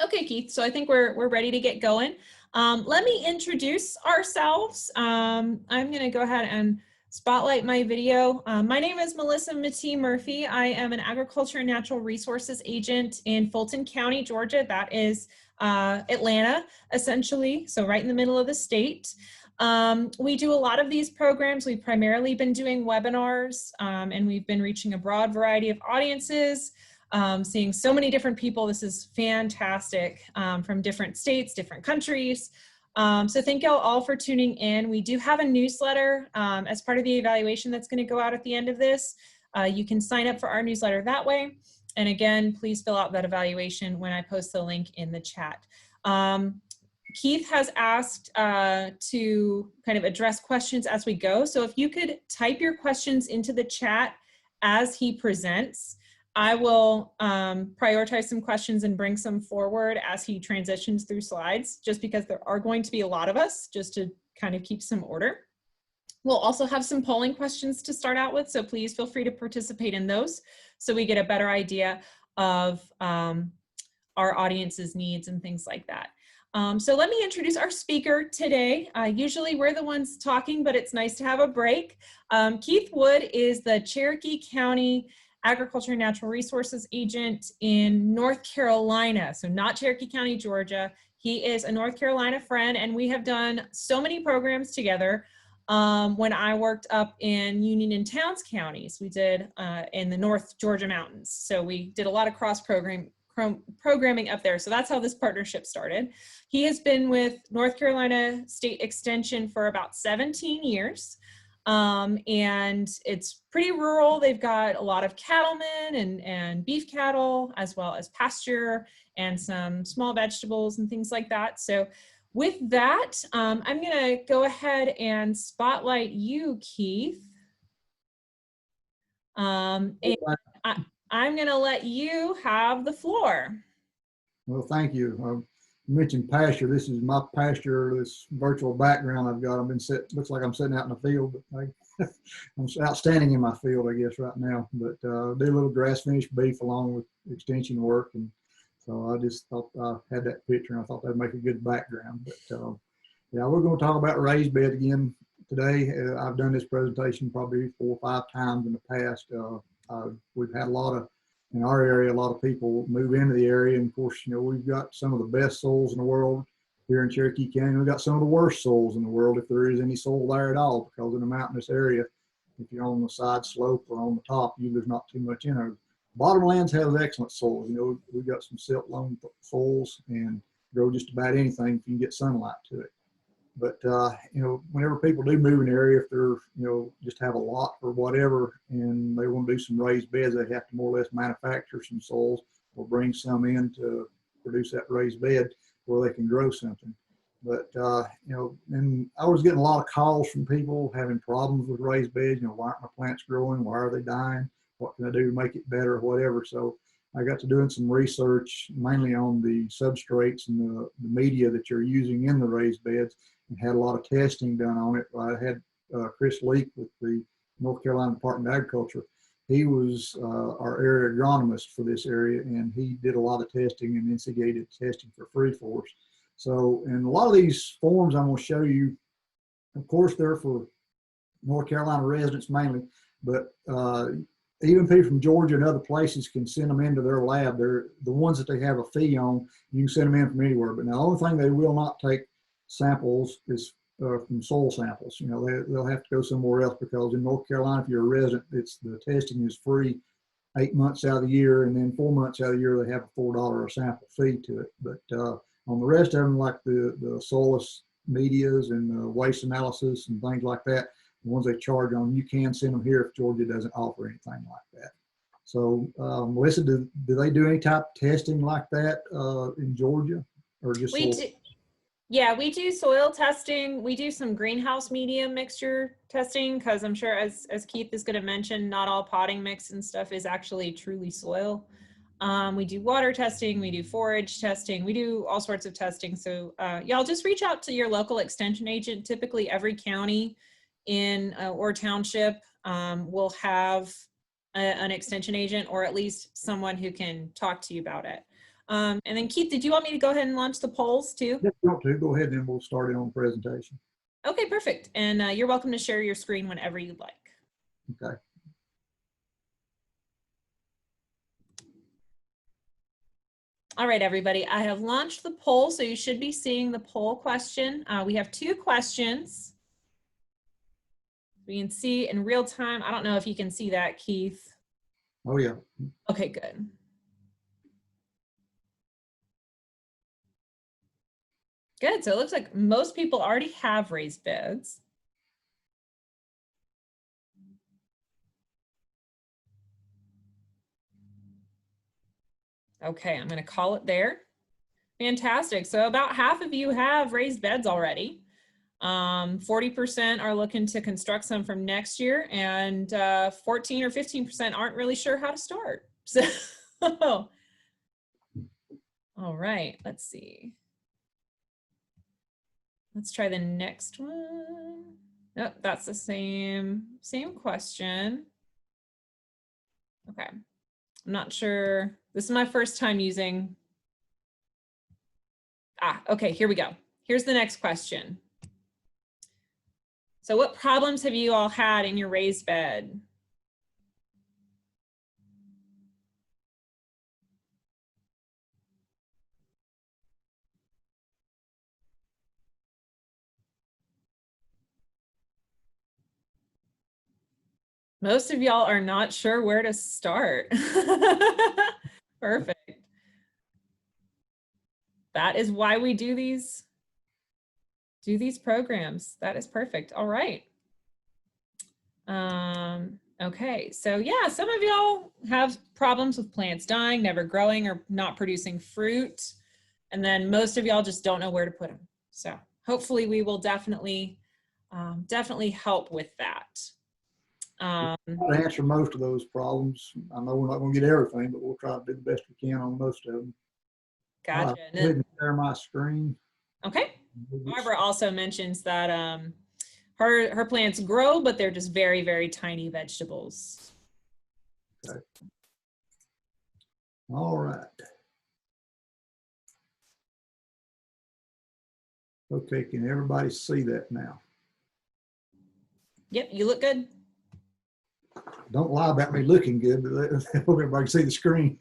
Okay, Keith, so I think we're ready to get going. Let me introduce ourselves. I'm going to go ahead and spotlight my video. My name is Melissa Matee Murphy. I am an agriculture and natural resources agent in Fulton County, Georgia. That is Atlanta, essentially, so right in the middle of the state. We do a lot of these programs. We've primarily been doing webinars, and we've been reaching a broad variety of audiences. Seeing so many different people. This is fantastic, from different states, different countries. So thank y'all all for tuning in. We do have a newsletter as part of the evaluation that's going to go out at the end of this. You can sign up for our newsletter that way. And again, please fill out that evaluation when I post the link in the chat. Keith has asked to kind of address questions as we go. So if you could type your questions into the chat as he presents, I will prioritize some questions and bring some forward as he transitions through slides, just because there are going to be a lot of us, just to kind of keep some order. We'll also have some polling questions to start out with, so please feel free to participate in those so we get a better idea of our audience's needs and things like that. So let me introduce our speaker today. Usually we're the ones talking, but it's nice to have a break. Keith Wood is the Cherokee County Agriculture and Natural Resources agent in North Carolina, so not Cherokee County, Georgia. He is a North Carolina friend, and we have done so many programs together. When I worked up in Union and Towns counties, we did in the North Georgia mountains. So we did a lot of programming up there. So that's how this partnership started. He has been with North Carolina State Extension for about 17 years. And it's pretty rural. They've got a lot of cattlemen and beef cattle, as well as pasture and some small vegetables and things like that. So with that, I'm going to go ahead and spotlight you, Keith. And I'm going to let you have the floor. Well, thank you. You mentioned pasture. This is my pasture, this virtual background I've got. Looks like I'm sitting out in the field, but I'm outstanding in my field, I guess, right now. But do a little grass finished beef along with extension work. And so I just thought I had that picture, and I thought that'd make a good background. But yeah, we're going to talk about raised bed again today. I've done this presentation probably 4 or 5 times in the past. We've had in our area, a lot of people move into the area. And of course, you know, we've got some of the best soils in the world here in Cherokee County. We've got some of the worst soils in the world, if there is any soil there at all, because in a mountainous area, if you're on the side slope or on the top, there's not too much in there. Bottomlands have excellent soils. You know, we've got some silt loam soils and grow just about anything if you can get sunlight to it. But, you know, whenever people do move an area, if they're, you know, just have a lot or whatever, and they want to do some raised beds, they have to more or less manufacture some soils or bring some in to produce that raised bed where they can grow something. But, you know, and I was getting a lot of calls from people having problems with raised beds. You know, why aren't my plants growing? Why are they dying? What can I do to make it better or whatever? So I got to doing some research mainly on the substrates and the media that you're using in the raised beds, and had a lot of testing done on it. I had Chris Leak with the North Carolina Department of Agriculture. He was our area agronomist for this area, and he did a lot of testing and instigated testing for free for us. So, and a lot of these forms I'm going to show you, of course, they're for North Carolina residents mainly, but even people from Georgia and other places can send them into their lab. They're the ones that they have a fee on. You can send them in from anywhere. But now the only thing they will not take samples is from soil samples. You know, they'll have to go somewhere else, because in North Carolina, if you're a resident, the testing is free 8 months out of the year, and then 4 months out of the year they have a $4 a sample fee to it. But on the rest of them, like the soilless medias and waste analysis and things like that, the ones they charge on, you can send them here if Georgia doesn't offer anything like that. So Melissa, do they do any type of testing like that in Georgia, or just we do? Yeah, we do soil testing. We do some greenhouse medium mixture testing, because I'm sure, as Keith is going to mention, not all potting mix and stuff is actually truly soil. We do water testing, we do forage testing, we do all sorts of testing. So y'all just reach out to your local extension agent. Typically every county in or township will have an extension agent, or at least someone who can talk to you about it. And then Keith, did you want me to go ahead and launch the polls too? If you want to, go ahead and then we'll start it on the presentation. Okay, perfect. And you're welcome to share your screen whenever you'd like. Okay. All right, everybody, I have launched the poll, so you should be seeing the poll question. We have 2 questions. We can see in real time. I don't know if you can see that, Keith. Oh, yeah. Okay, good. Good, so it looks like most people already have raised beds. Okay, I'm gonna call it there. Fantastic, so about half of you have raised beds already. 40% are looking to construct some from next year, and 14 or 15% aren't really sure how to start. So, all right, let's see. Let's try the next one. Nope, that's the same question. Okay, I'm not sure. This is my first time using. Okay, here we go. Here's the next question. So what problems have you all had in your raised bed? Most of y'all are not sure where to start. Perfect. That is why we do these programs. That is perfect. All right. Okay, so yeah, some of y'all have problems with plants dying, never growing, or not producing fruit. And then most of y'all just don't know where to put them. So hopefully we will definitely help with that. I'll answer most of those problems. I know we're not going to get everything, but we'll try to do the best we can on most of them. Gotcha. Go ahead and share my screen. Okay. Barbara also mentions that her plants grow, but they're just very, very tiny vegetables. Okay. All right. Okay, can everybody see that now? Yep, you look good. Don't lie about me looking good, but hope everybody can see the screen.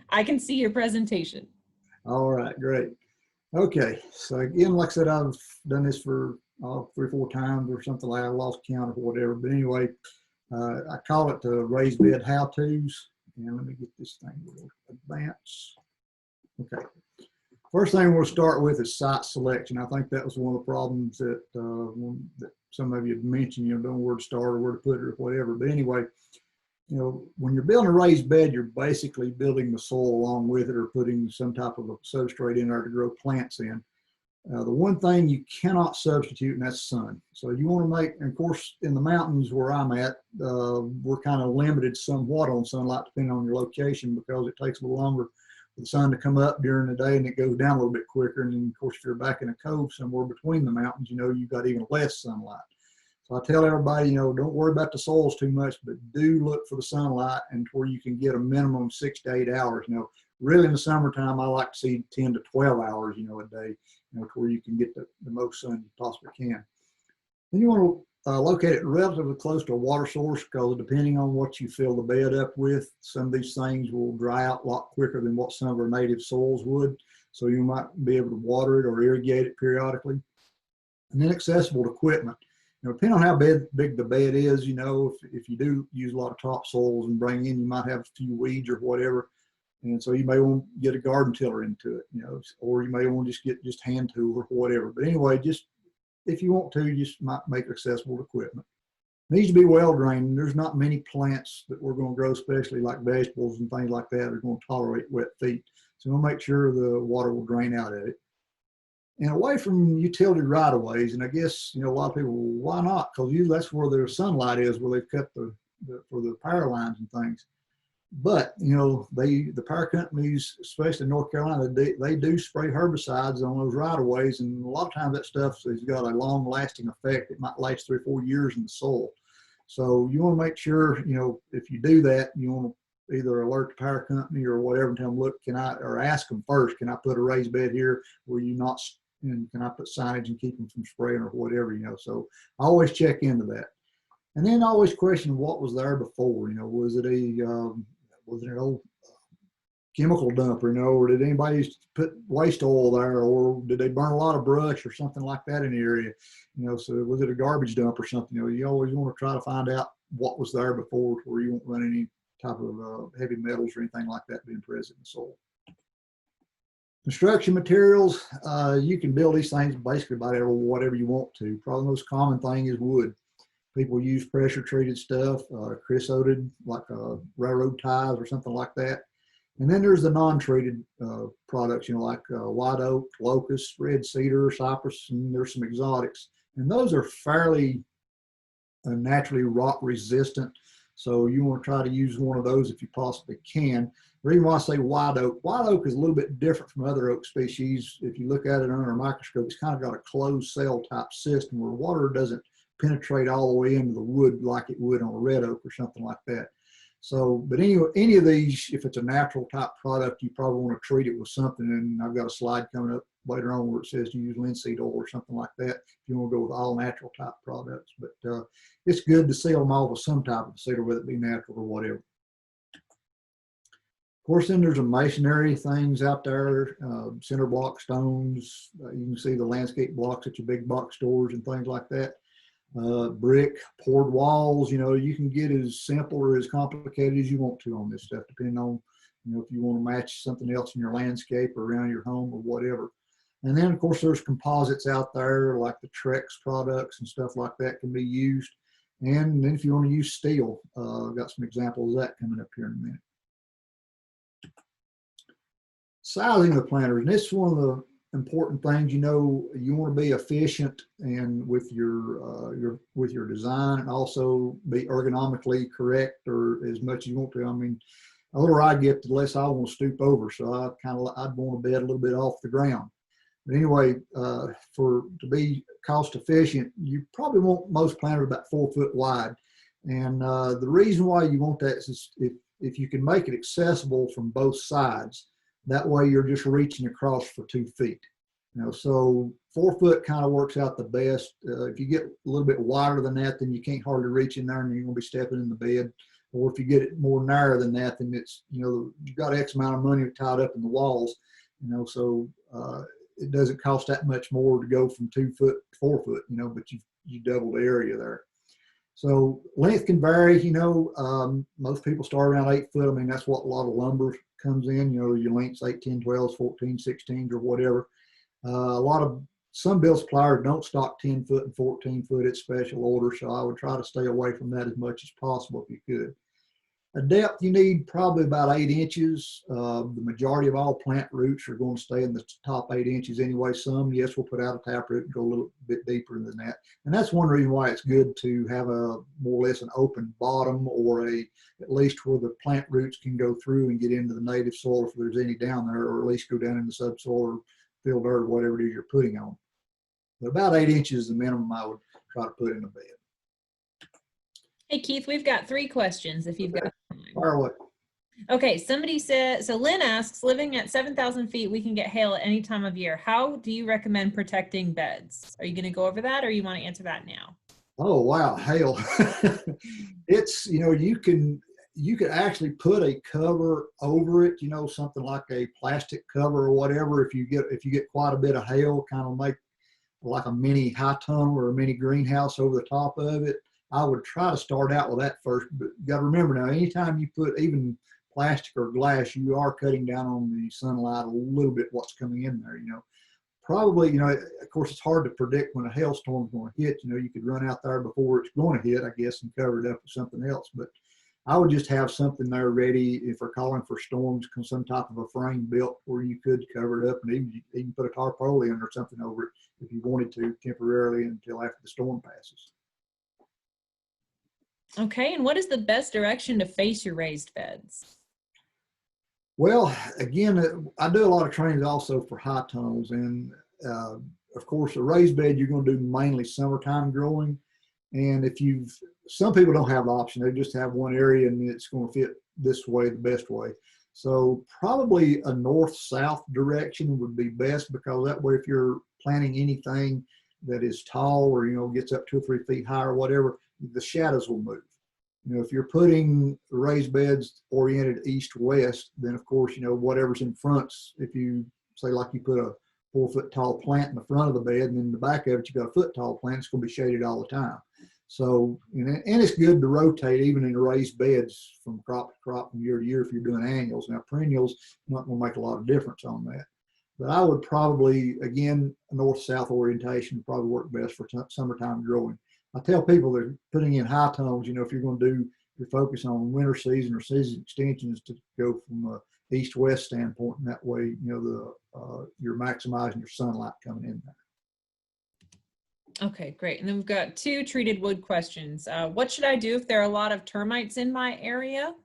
I can see your presentation. All right, great. Okay, so again, like I said, I've done this for 3 or 4 times or something like that. I lost count or whatever. But anyway, I call it the raised bed how-tos. And let me get this thing to advance. Okay. First thing we'll start with is site selection. I think that was one of the problems that, that some of you had mentioned, don't know where to start or where to put it or whatever. But anyway, when you're building a raised bed, you're basically building the soil along with it or putting some type of a substrate in there to grow plants in. The one thing you cannot substitute, and that's sun. So you want to make, and of course, in the mountains where I'm at, we're kind of limited somewhat on sunlight depending on your location because it takes a little longer for the sun to come up during the day and it goes down a little bit quicker. And then, of course, if you're back in a cove somewhere between the mountains, you've got even less sunlight. So I tell everybody, don't worry about the soils too much, but do look for the sunlight and where you can get a minimum 6 to 8 hours. Really in the summertime, I like to see 10 to 12 hours, a day, where you can get the most sun you possibly can. Then you want to locate it relatively close to a water source because depending on what you fill the bed up with, some of these things will dry out a lot quicker than what some of our native soils would. So you might be able to water it or irrigate it periodically. And then accessible equipment. Depending on how big the bed is, if you do use a lot of topsoils and bring in, you might have a few weeds or whatever. And so you may want to get a garden tiller into it, or you may want to just get hand tool or whatever. But anyway, just if you want to, you just might make accessible equipment. It needs to be well drained. There's not many plants that we're going to grow, especially like vegetables and things like that, are going to tolerate wet feet. So we'll make sure the water will drain out of it. And away from utility right-of-ways, and I guess, a lot of people, well, why not? Because usually that's where their sunlight is, where they've cut for the power lines and things. But, the power companies, especially in North Carolina, they do spray herbicides on those right-of-ways, and a lot of times that stuff has got a long-lasting effect. It might last 3 or 4 years in the soil. So you want to make sure, if you do that, you want to either alert the power company or whatever and tell them, look, or ask them first, can I put a raised bed here? Will you not, and can I put signage and keep them from spraying or whatever, so I always check into that. And then I always question what was there before, was it an old chemical dump, or did anybody put waste oil there, or did they burn a lot of brush or something like that in the area? So was it a garbage dump or something? You always want to try to find out what was there before, where you won't run any type of heavy metals or anything like that being present in the soil. Construction materials, you can build these things basically about whatever you want to. Probably the most common thing is wood. People use pressure treated stuff, creosoted, like railroad ties or something like that. And then there's the non-treated products, like white oak, locust, red cedar, cypress, and there's some exotics. And those are fairly naturally rot resistant. So you want to try to use one of those if you possibly can. The reason why I say white oak is a little bit different from other oak species. If you look at it under a microscope, it's kind of got a closed cell type system where water doesn't penetrate all the way into the wood like it would on a red oak or something like that. So, but anyway, any of these, if it's a natural type product, you probably want to treat it with something. And I've got a slide coming up later on where it says to use linseed oil or something like that if you want to go with all natural type products. But it's good to seal them off with some type of cedar, whether it be natural or whatever. Of course, then there's a masonry things out there, cinder block stones. You can see the landscape blocks at your big box stores and things like that. Brick, poured walls, you can get as simple or as complicated as you want to on this stuff, depending on, if you want to match something else in your landscape or around your home or whatever. And then, of course, there's composites out there like the Trex products and stuff like that can be used. And then if you want to use steel, I've got some examples of that coming up here in a minute. Sizing the planters, and this is one of the important things. You want to be efficient and with your design, and also be ergonomically correct, or as much as you want to. I mean, the older I get, the less I want to stoop over, so I'd want to bed a little bit off the ground. But anyway, to be cost efficient, you probably want most planters about 4 foot wide, and the reason why you want that is if you can make it accessible from both sides. That way you're just reaching across for 2 feet. So 4 foot kind of works out the best. If you get a little bit wider than that, then you can't hardly reach in there and you're going to be stepping in the bed. Or if you get it more narrow than that, then it's, you've got X amount of money tied up in the walls, so it doesn't cost that much more to go from 2 foot to 4 foot, but you double the area there. So length can vary, most people start around 8 foot. I mean, that's what a lot of lumber comes in, your lengths 8, 10, 12, 14, 16 or whatever. Some build suppliers don't stock 10 foot and 14 foot at special order. So I would try to stay away from that as much as possible if you could. A depth, you need probably about 8 inches. The majority of all plant roots are going to stay in the top 8 inches anyway. Some, yes, we'll put out a taproot and go a little bit deeper than that. And that's one reason why it's good to have a more or less an open bottom, or at least where the plant roots can go through and get into the native soil if there's any down there, or at least go down in the subsoil or fill dirt or whatever it is you're putting on. But about 8 inches is the minimum I would try to put in a bed. Hey, Keith, we've got 3 questions if you've got time. Fire away. Okay, somebody said, so Lynn asks, living at 7,000 feet, we can get hail at any time of year. How do you recommend protecting beds? Are you going to go over that, or you want to answer that now? Oh, wow, hail. It's, you could actually put a cover over it, something like a plastic cover or whatever. If you get quite a bit of hail, kind of make like a mini high tunnel or a mini greenhouse over the top of it. I would try to start out with that first, but you got to remember now, anytime you put even plastic or glass, you are cutting down on the sunlight a little bit, what's coming in there, Probably, of course, it's hard to predict when a hailstorm is going to hit. You could run out there before it's going to hit, I guess, and cover it up with something else. But I would just have something there ready if we're calling for storms, some type of a frame built where you could cover it up, and even put a tarpaulin or something over it if you wanted to temporarily until after the storm passes. Okay, and what is the best direction to face your raised beds? Well, again, I do a lot of trainings also for high tunnels, and of course, a raised bed you're going to do mainly summertime growing. And some people don't have the option; they just have one area and it's going to fit this way, the best way. So probably a north-south direction would be best, because that way if you're planting anything that is tall or, you know, gets up 2 or 3 feet high or whatever, the shadows will move. You know, if you're putting raised beds oriented east-west, then of course, you know, whatever's in front, if you say like you put a 4-foot tall plant in the front of the bed, and in the back of it, you got a foot tall plant, it's going to be shaded all the time. So, and it's good to rotate even in raised beds from crop to crop, from year to year, if you're doing annuals. Now, perennials not going to make a lot of difference on that. But I would probably, again, north-south orientation would probably work best for summertime growing. I tell people that are putting in high tones, you know, if you're going to do your focus on winter season or season extensions, to go from a east-west standpoint, and that way, you know, you're maximizing your sunlight coming in there. Okay, great. And then we've got 2 treated wood questions. What should I do if there are a lot of termites in my area?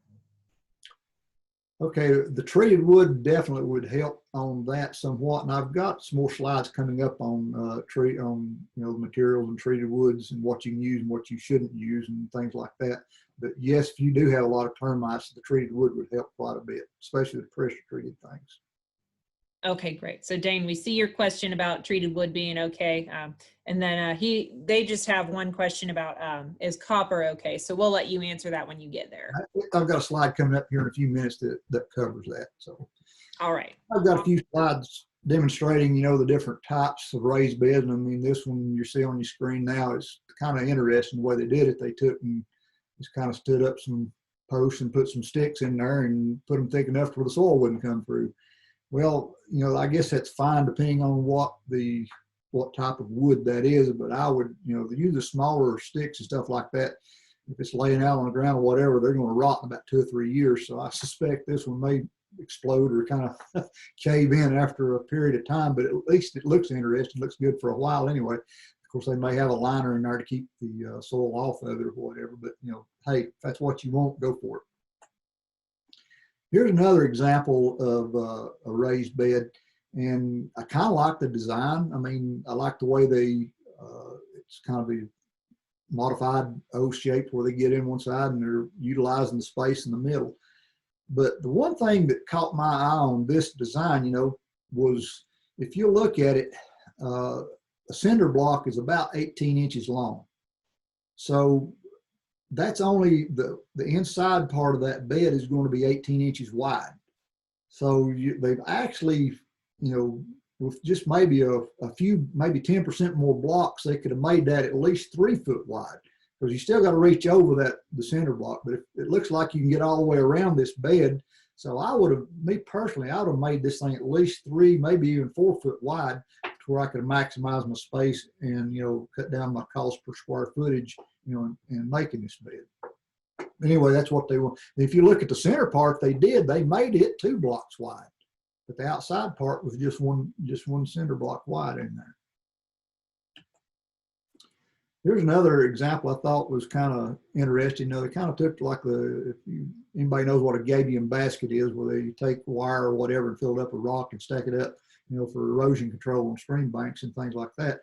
Okay, the treated wood definitely would help on that somewhat, and I've got some more slides coming up on you know, the materials and treated woods and what you can use and what you shouldn't use and things like that. But yes, if you do have a lot of termites, the treated wood would help quite a bit, especially the pressure treated things. Okay, great. So Dane, we see your question about treated wood being okay. And then they just have one question about, is copper okay? So we'll let you answer that when you get there. I've got a slide coming up here in a few minutes that covers that. So, all right. I've got a few slides demonstrating, you know, the different types of raised beds. And I mean, this one you see on your screen now is kind of interesting the way they did it. They took and just kind of stood up some posts and put some sticks in there and put them thick enough where the soil wouldn't come through. Well, you know, I guess that's fine depending on what type of wood that is, but I would, you know, use the smaller sticks and stuff like that. If it's laying out on the ground or whatever, they're going to rot in about 2 or 3 years. So I suspect this one may explode or kind of cave in after a period of time, but at least it looks interesting, looks good for a while anyway. Of course, they may have a liner in there to keep the soil off of it or whatever, but, you know, hey, if that's what you want, go for it. Here's another example of a raised bed, and I kind of like the design. I mean, I like the way it's kind of a modified O shape where they get in one side and they're utilizing the space in the middle. But the one thing that caught my eye on this design, you know, was if you look at it, a cinder block is about 18 inches long. So that's only the inside part of that bed is going to be 18 inches wide. So they've actually, you know, with just maybe a few, maybe 10% more blocks, they could have made that at least 3 foot wide, because you still got to reach over the cinder block. But it looks like you can get all the way around this bed. So I would have, me personally, I would have made this thing at least 3, maybe even 4 foot wide, to where I could maximize my space and, you know, cut down my cost per square footage, you know, in making this bed. Anyway, that's what they want. If you look at the center part, they made it 2 blocks wide, but the outside part was just one cinder block wide in there. Here's another example I thought was kind of interesting. You know, they kind of took like anybody knows what a gabion basket is, where they take wire or whatever and fill it up with rock and stack it up, you know, for erosion control on stream banks and things like that.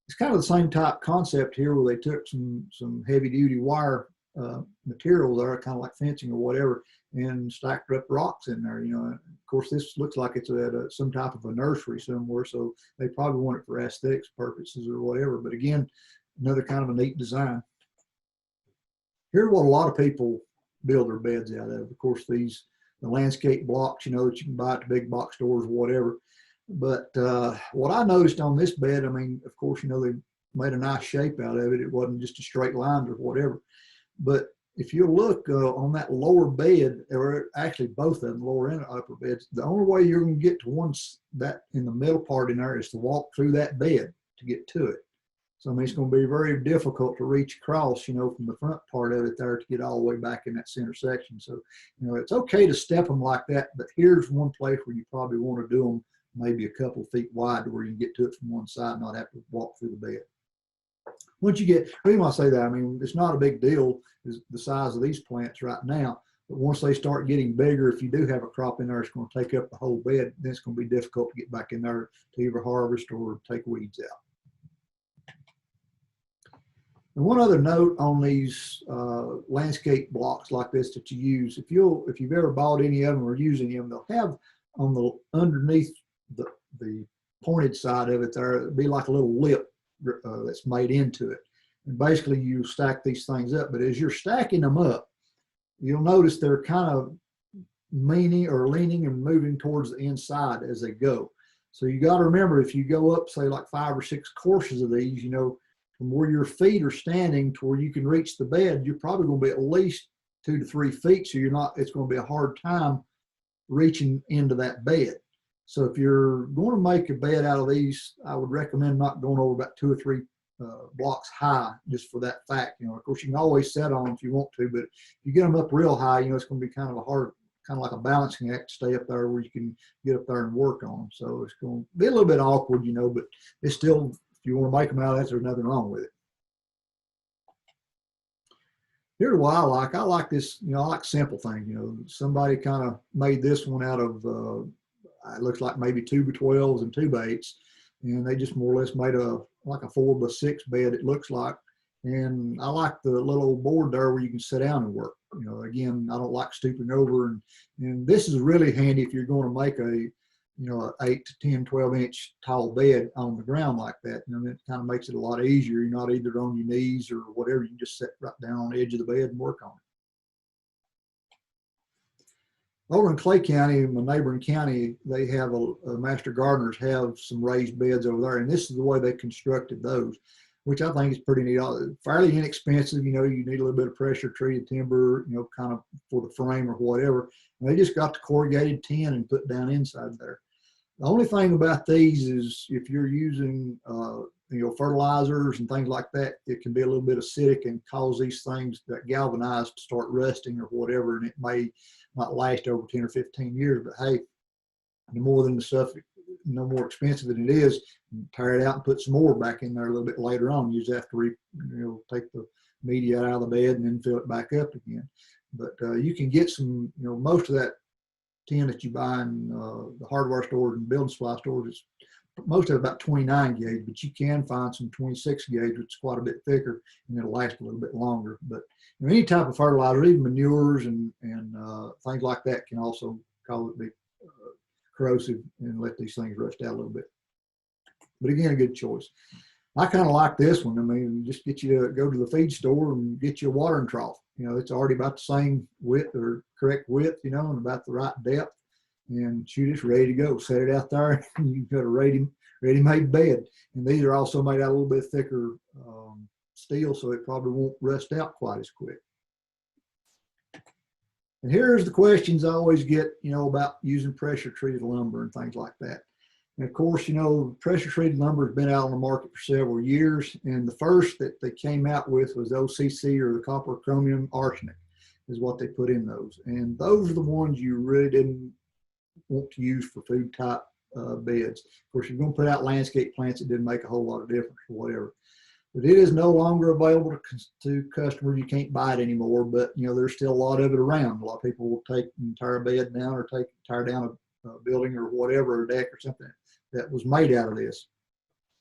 It's kind of the same type concept here, where they took some heavy duty wire material there, kind of like fencing or whatever, and stacked up rocks in there. You know, and of course, this looks like it's at some type of a nursery somewhere, so they probably want it for aesthetics purposes or whatever. But again, another kind of a neat design. Here's what a lot of people build their beds out of. Of course, the landscape blocks, you know, that you can buy at the big box stores or whatever. But what I noticed on this bed, I mean, of course, you know, they made a nice shape out of it. It wasn't just a straight line or whatever. But if you look on that lower bed, or actually both of them, lower and upper beds, the only way you're going to get to that in the middle part in there is to walk through that bed to get to it. So I mean, it's going to be very difficult to reach across, you know, from the front part of it there to get all the way back in that center section. So, you know, it's okay to step them like that, but here's one place where you probably want to do them maybe a couple of feet wide, to where you can get to it from one side and not have to walk through the bed. Once you get, the reason I say that, I mean, it's not a big deal is the size of these plants right now, but once they start getting bigger, if you do have a crop in there, it's going to take up the whole bed. Then it's going to be difficult to get back in there to either harvest or take weeds out. And one other note on these landscape blocks like this that you use, if you've ever bought any of them or used any of them, they'll have on the underneath the pointed side of it there, it'll be like a little lip that's made into it. And basically you stack these things up, but as you're stacking them up, you'll notice they're kind of leaning and moving towards the inside as they go. So you got to remember, if you go up, say like 5 or 6 courses of these, you know, from where your feet are standing to where you can reach the bed, you're probably going to be at least 2 to 3 feet. So it's going to be a hard time reaching into that bed. So if you're going to make a bed out of these, I would recommend not going over about 2 or 3 blocks high, just for that fact. You know, of course, you can always set on them if you want to, but if you get them up real high, you know, it's going to be kind of a hard, kind of like a balancing act to stay up there where you can get up there and work on them. So it's going to be a little bit awkward, you know, but it's still, if you want to make them out of that, there's nothing wrong with it. Here's what I like this, you know, I like simple things. You know, somebody kind of made this one out of, it looks like maybe 2x12s and 2x8s, and they just more or less made like a 4x6 bed, it looks like. And I like the little board there where you can sit down and work. You know, again, I don't like stooping over, and this is really handy if you're going to make a, you know, an 8 to 10, 12-inch tall bed on the ground like that. And it kind of makes it a lot easier. You're not either on your knees or whatever. You can just sit right down on the edge of the bed and work on it. Over in Clay County, my neighboring county, they have a master gardeners have some raised beds over there, and this is the way they constructed those, which I think is pretty neat. Fairly inexpensive. You know, you need a little bit of pressure treated timber, you know, kind of for the frame or whatever. And they just got the corrugated tin and put down inside there. The only thing about these is if you're using, you know, fertilizers and things like that, it can be a little bit acidic and cause these things that galvanize to start rusting or whatever, and it may not last over 10 or 15 years. But hey, no more than the stuff, no more expensive than it is, tear it out and put some more back in there a little bit later on. You just have to take the media out of the bed and then fill it back up again. But you can get some, you know, most of that tin that you buy in the hardware stores and building supply stores, is most of it about 29 gauge, but you can find some 26 gauge, which is quite a bit thicker, and it'll last a little bit longer. But you know, any type of fertilizer, even manures and things like that, can also cause it to be corrosive and let these things rust out a little bit. But again, a good choice. I kind of like this one. I mean, just get you to go to the feed store and get you a watering trough. You know, it's already about the same width or correct width, you know, and about the right depth. And shoot, it's ready to go. Set it out there, and you've got a ready-made bed. And these are also made out of a little bit thicker steel, so it probably won't rust out quite as quick. And here's the questions I always get, you know, about using pressure-treated lumber and things like that. And of course, you know, pressure-treated lumber has been out on the market for several years. And the first that they came out with was OCC, or the copper chromium arsenic, is what they put in those. And those are the ones you really didn't want to use for food type beds. Of course, if you're going to put out landscape plants, it didn't make a whole lot of difference or whatever. But it is no longer available to customers. You can't buy it anymore, but you know, there's still a lot of it around. A lot of people will take an entire bed down, or tear down a building or whatever, a deck or something that was made out of this.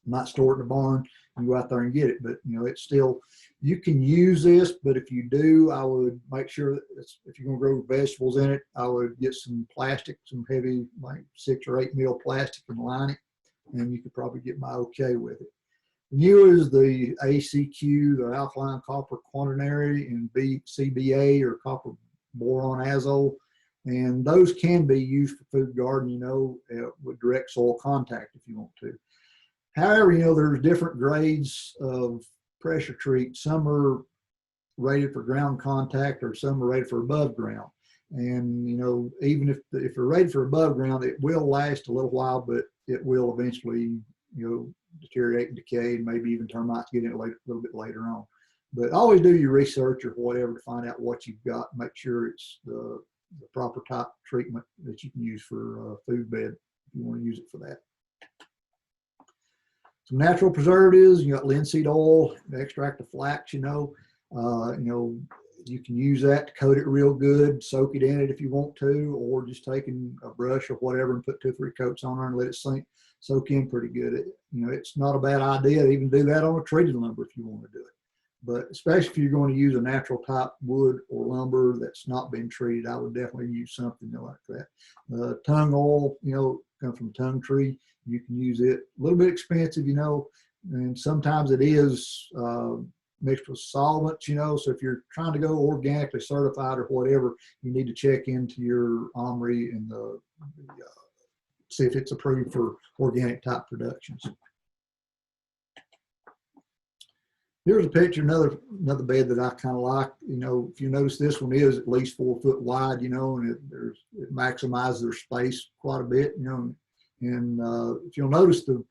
You might store it in a barn and go out there and get it, but you know, it's still, you can use this, but if you do, I would make sure that if you're going to grow vegetables in it, I would get some plastic, some heavy, like 6 or 8 mil plastic, and line it, and you could probably get by okay with it. The new is the ACQ, the alkaline copper quaternary, and CBA, or copper boron azole. And those can be used for food garden, you know, with direct soil contact if you want to. However, you know, there's different grades of pressure treat. Some are rated for ground contact, or some are rated for above ground. And, you know, even if they're rated for above ground, it will last a little while, but it will eventually, you know, deteriorate and decay, and maybe even termites get in it a little bit later on. But always do your research or whatever to find out what you've got. Make sure it's the proper type of treatment that you can use for food bed if you want to use it for that. Some natural preservatives, you got linseed oil, the extract of flax, you know, you can use that to coat it real good, soak it in it if you want to, or just taking a brush or whatever and put 2 or 3 coats on there and let it soak in pretty good. You know, it's not a bad idea to even do that on a treated lumber if you want to do it. But especially if you're going to use a natural type wood or lumber that's not been treated, I would definitely use something like that. Tongue oil, comes from a tongue tree. You can use it. A little bit expensive, and sometimes it is mixed with solvents, so if you're trying to go organically certified or whatever, you need to check into your OMRI and see if it's approved for organic type productions. Here's a picture, another bed that I kind of like. If you notice, this one is at least 4 foot wide, and it maximizes their space quite a bit, and if you'll notice, the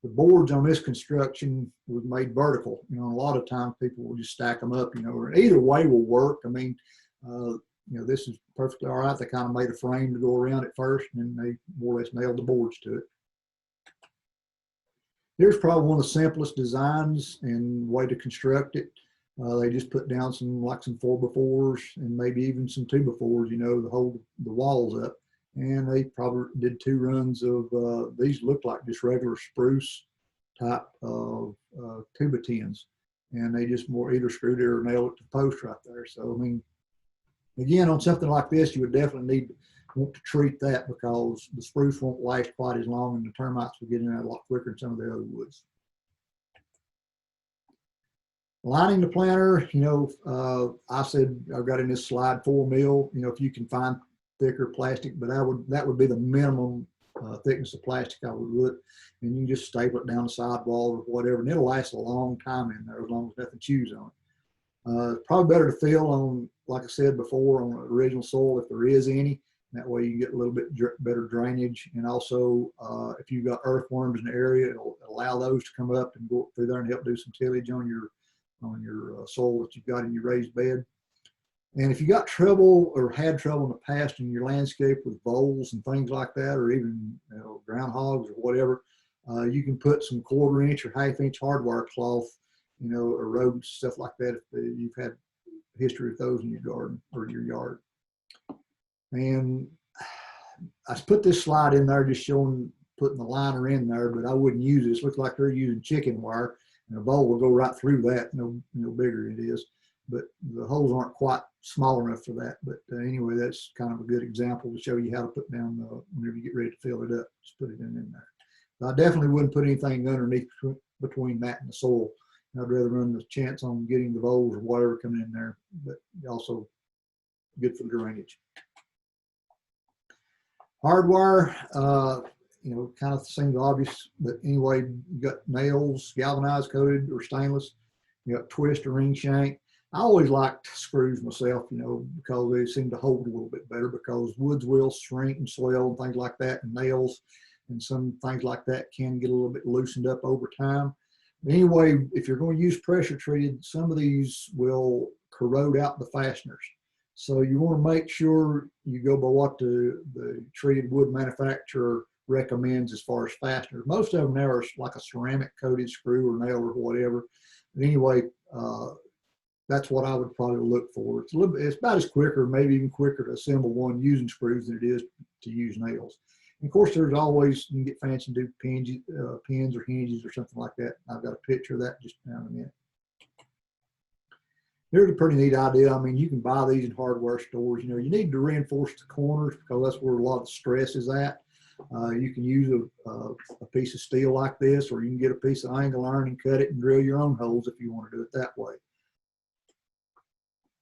boards on this construction was made vertical. A lot of times people will just stack them up, or either way will work. I mean, this is perfectly all right. They kind of made a frame to go around it first, and then they more or less nailed the boards to it. Here's probably one of the simplest designs and way to construct it. They just put down some 4x4s and maybe even some 2x4s, to hold the walls up. And they probably did 2 runs of, these look like just regular spruce type of 2x10s. And they just either screwed it or nailed it to the post right there. So, I mean, again, on something like this, you would definitely want to treat that, because the spruce won't last quite as long and the termites will get in there a lot quicker than some of the other woods. Lining the planter, I said I've got in this slide 4 mil. If you can find thicker plastic, but that would be the minimum thickness of plastic I would put, and you can just staple it down the sidewall or whatever, and it'll last a long time in there as long as nothing chews on it. It's probably better to fill on, like I said before, on original soil if there is any. That way you can get a little bit better drainage, and also if you've got earthworms in the area, it'll allow those to come up and go through there and help do some tillage on your soil that you've got in your raised bed. And if you got trouble or had trouble in the past in your landscape with voles and things like that, or even groundhogs or whatever, you can put some 1/4 inch or 1/2 inch hardwire cloth, or rodents, stuff like that, if you've had history with those in your garden or your yard. And I put this slide in there just showing putting the liner in there, but I wouldn't use it. It looks like they're using chicken wire, and a vole will go right through that. No bigger it is, but the holes aren't quite small enough for that. But anyway, that's kind of a good example to show you how to put down whenever you get ready to fill it up. Just put it in there. But I definitely wouldn't put anything underneath between that and the soil. I'd rather run the chance on getting the voles or whatever coming in there, but also good for the drainage. Hardwire, kind of seems obvious, but anyway, you got nails, galvanized, coated, or stainless. You got twist or ring shank. I always liked screws myself, because they seem to hold a little bit better, because woods will shrink and swell and things like that, and nails and some things like that can get a little bit loosened up over time. But anyway, if you're going to use pressure treated, some of these will corrode out the fasteners. So you want to make sure you go by what the treated wood manufacturer recommends as far as fasteners. Most of them now are like a ceramic coated screw or nail or whatever. But anyway, that's what I would probably look for. It's about as quicker, maybe even quicker to assemble one using screws than it is to use nails. And of course, there's always, you can get fancy and do pins or hinges or something like that. I've got a picture of that just now in a minute. Here's a pretty neat idea. I mean, you can buy these in hardware stores. You need to reinforce the corners because that's where a lot of stress is at. You can use a piece of steel like this, or you can get a piece of angle iron and cut it and drill your own holes if you want to do it that way.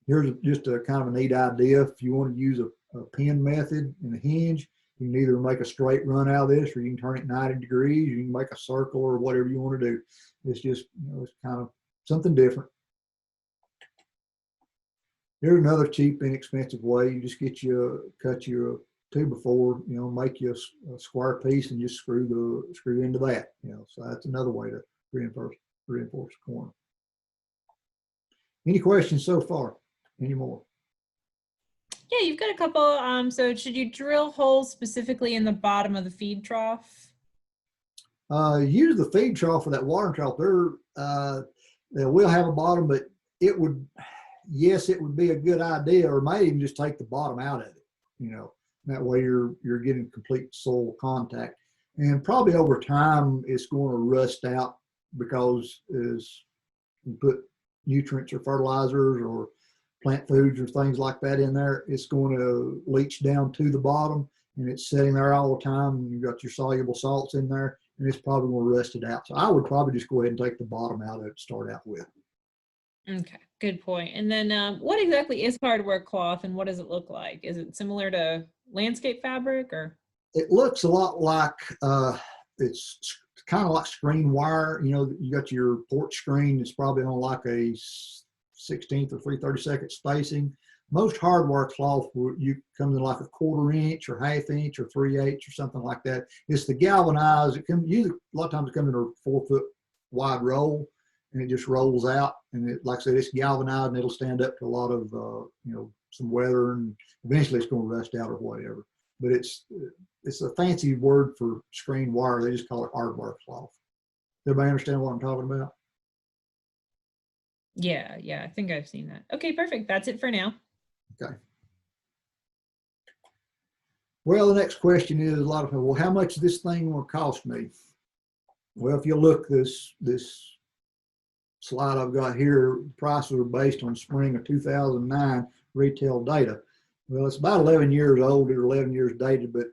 Here's just a kind of a neat idea. If you want to use a pin method and a hinge, you can either make a straight run out of this, or you can turn it 90 degrees. You can make a circle or whatever you want to do. It's just, it's kind of something different. Here's another cheap, inexpensive way. You just cut your 2x4, make you a square piece and just screw into that. So that's another way to reinforce the corner. Any questions so far? Any more? Yeah, you've got a couple. So should you drill holes specifically in the bottom of the feed trough? Use the feed trough for that water trough. They will have a bottom, but yes, it would be a good idea, or maybe even just take the bottom out of it. That way you're getting complete soil contact. And probably over time, it's going to rust out because as you put nutrients or fertilizers or plant foods or things like that in there, it's going to leach down to the bottom, and it's sitting there all the time. And you've got your soluble salts in there, and it's probably going to rust it out. So I would probably just go ahead and take the bottom out of it to start out with. Okay, good point. And then what exactly is hardware cloth and what does it look like? Is it similar to landscape fabric or? It looks a lot like, it's kind of like screen wire. You know, you got your porch screen. It's probably on like a 16th or 3/32 spacing. Most hardware cloth comes in like a 1/4 inch or 1/2 inch or 3/8 or something like that. It's the galvanized. It comes usually a lot of times it comes in a 4-foot wide roll, and it just rolls out. And it, like I said, it's galvanized, and it'll stand up to a lot of you know, some weather, and eventually it's going to rust out or whatever. But it's a fancy word for screen wire. They just call it hardware cloth. Everybody understand what I'm talking about? Yeah, I think I've seen that. Okay, perfect. That's it for now. Okay. Well, the next question is a lot of people, well, how much is this thing going to cost me? Well, if you look this slide I've got here, prices are based on spring of 2009 retail data. Well, it's about 11 years old or 11 years dated, but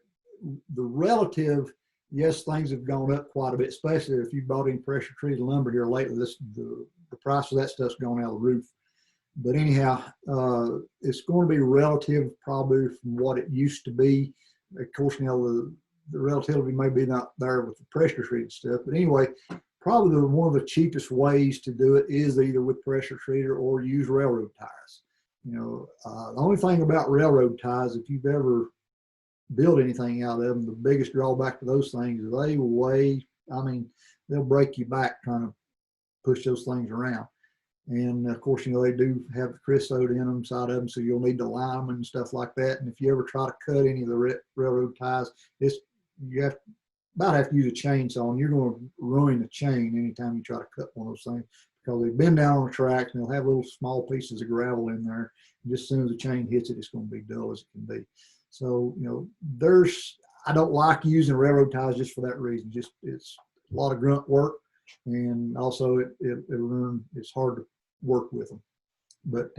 the relative, yes, things have gone up quite a bit, especially if you bought any pressure treated lumber here lately. The price of that stuff's gone out of the roof. But anyhow, it's going to be relative probably from what it used to be. Of course, now the relativity may be not there with the pressure treated stuff. But anyway, probably one of the cheapest ways to do it is either with pressure treater or use railroad ties. You know, the only thing about railroad ties, if you've ever built anything out of them, the biggest drawback to those things is they weigh, I mean, they'll break your back trying to push those things around. And of course, you know, they do have the creosote in them, side of them, so you'll need to line them and stuff like that. And if you ever try to cut any of the railroad ties, you about have to use a chainsaw, and you're going to ruin the chain anytime you try to cut one of those things, because they've been down on the tracks and they'll have little small pieces of gravel in there. And just as soon as the chain hits it, it's going to be dull as it can be. So, you know, I don't like using railroad ties just for that reason. Just it's a lot of grunt work, and also it's hard to work with them. But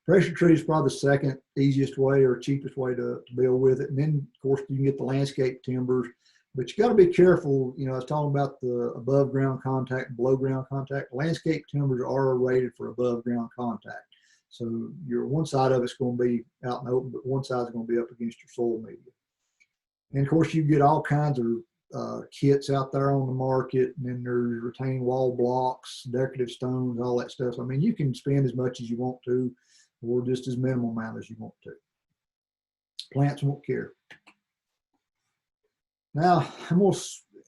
pressure treat is probably the second easiest way or cheapest way to build with it. And then, of course, you can get the landscape timbers. But you got to be careful. You know, I was talking about the above ground contact and below ground contact. Landscape timbers are rated for above ground contact. So your one side of it's going to be out in the open, but one side is going to be up against your soil media. And of course, you get all kinds of kits out there on the market. And then there's retaining wall blocks, decorative stones, all that stuff. I mean, you can spend as much as you want to, or just as minimal amount as you want to. Plants won't care. Now,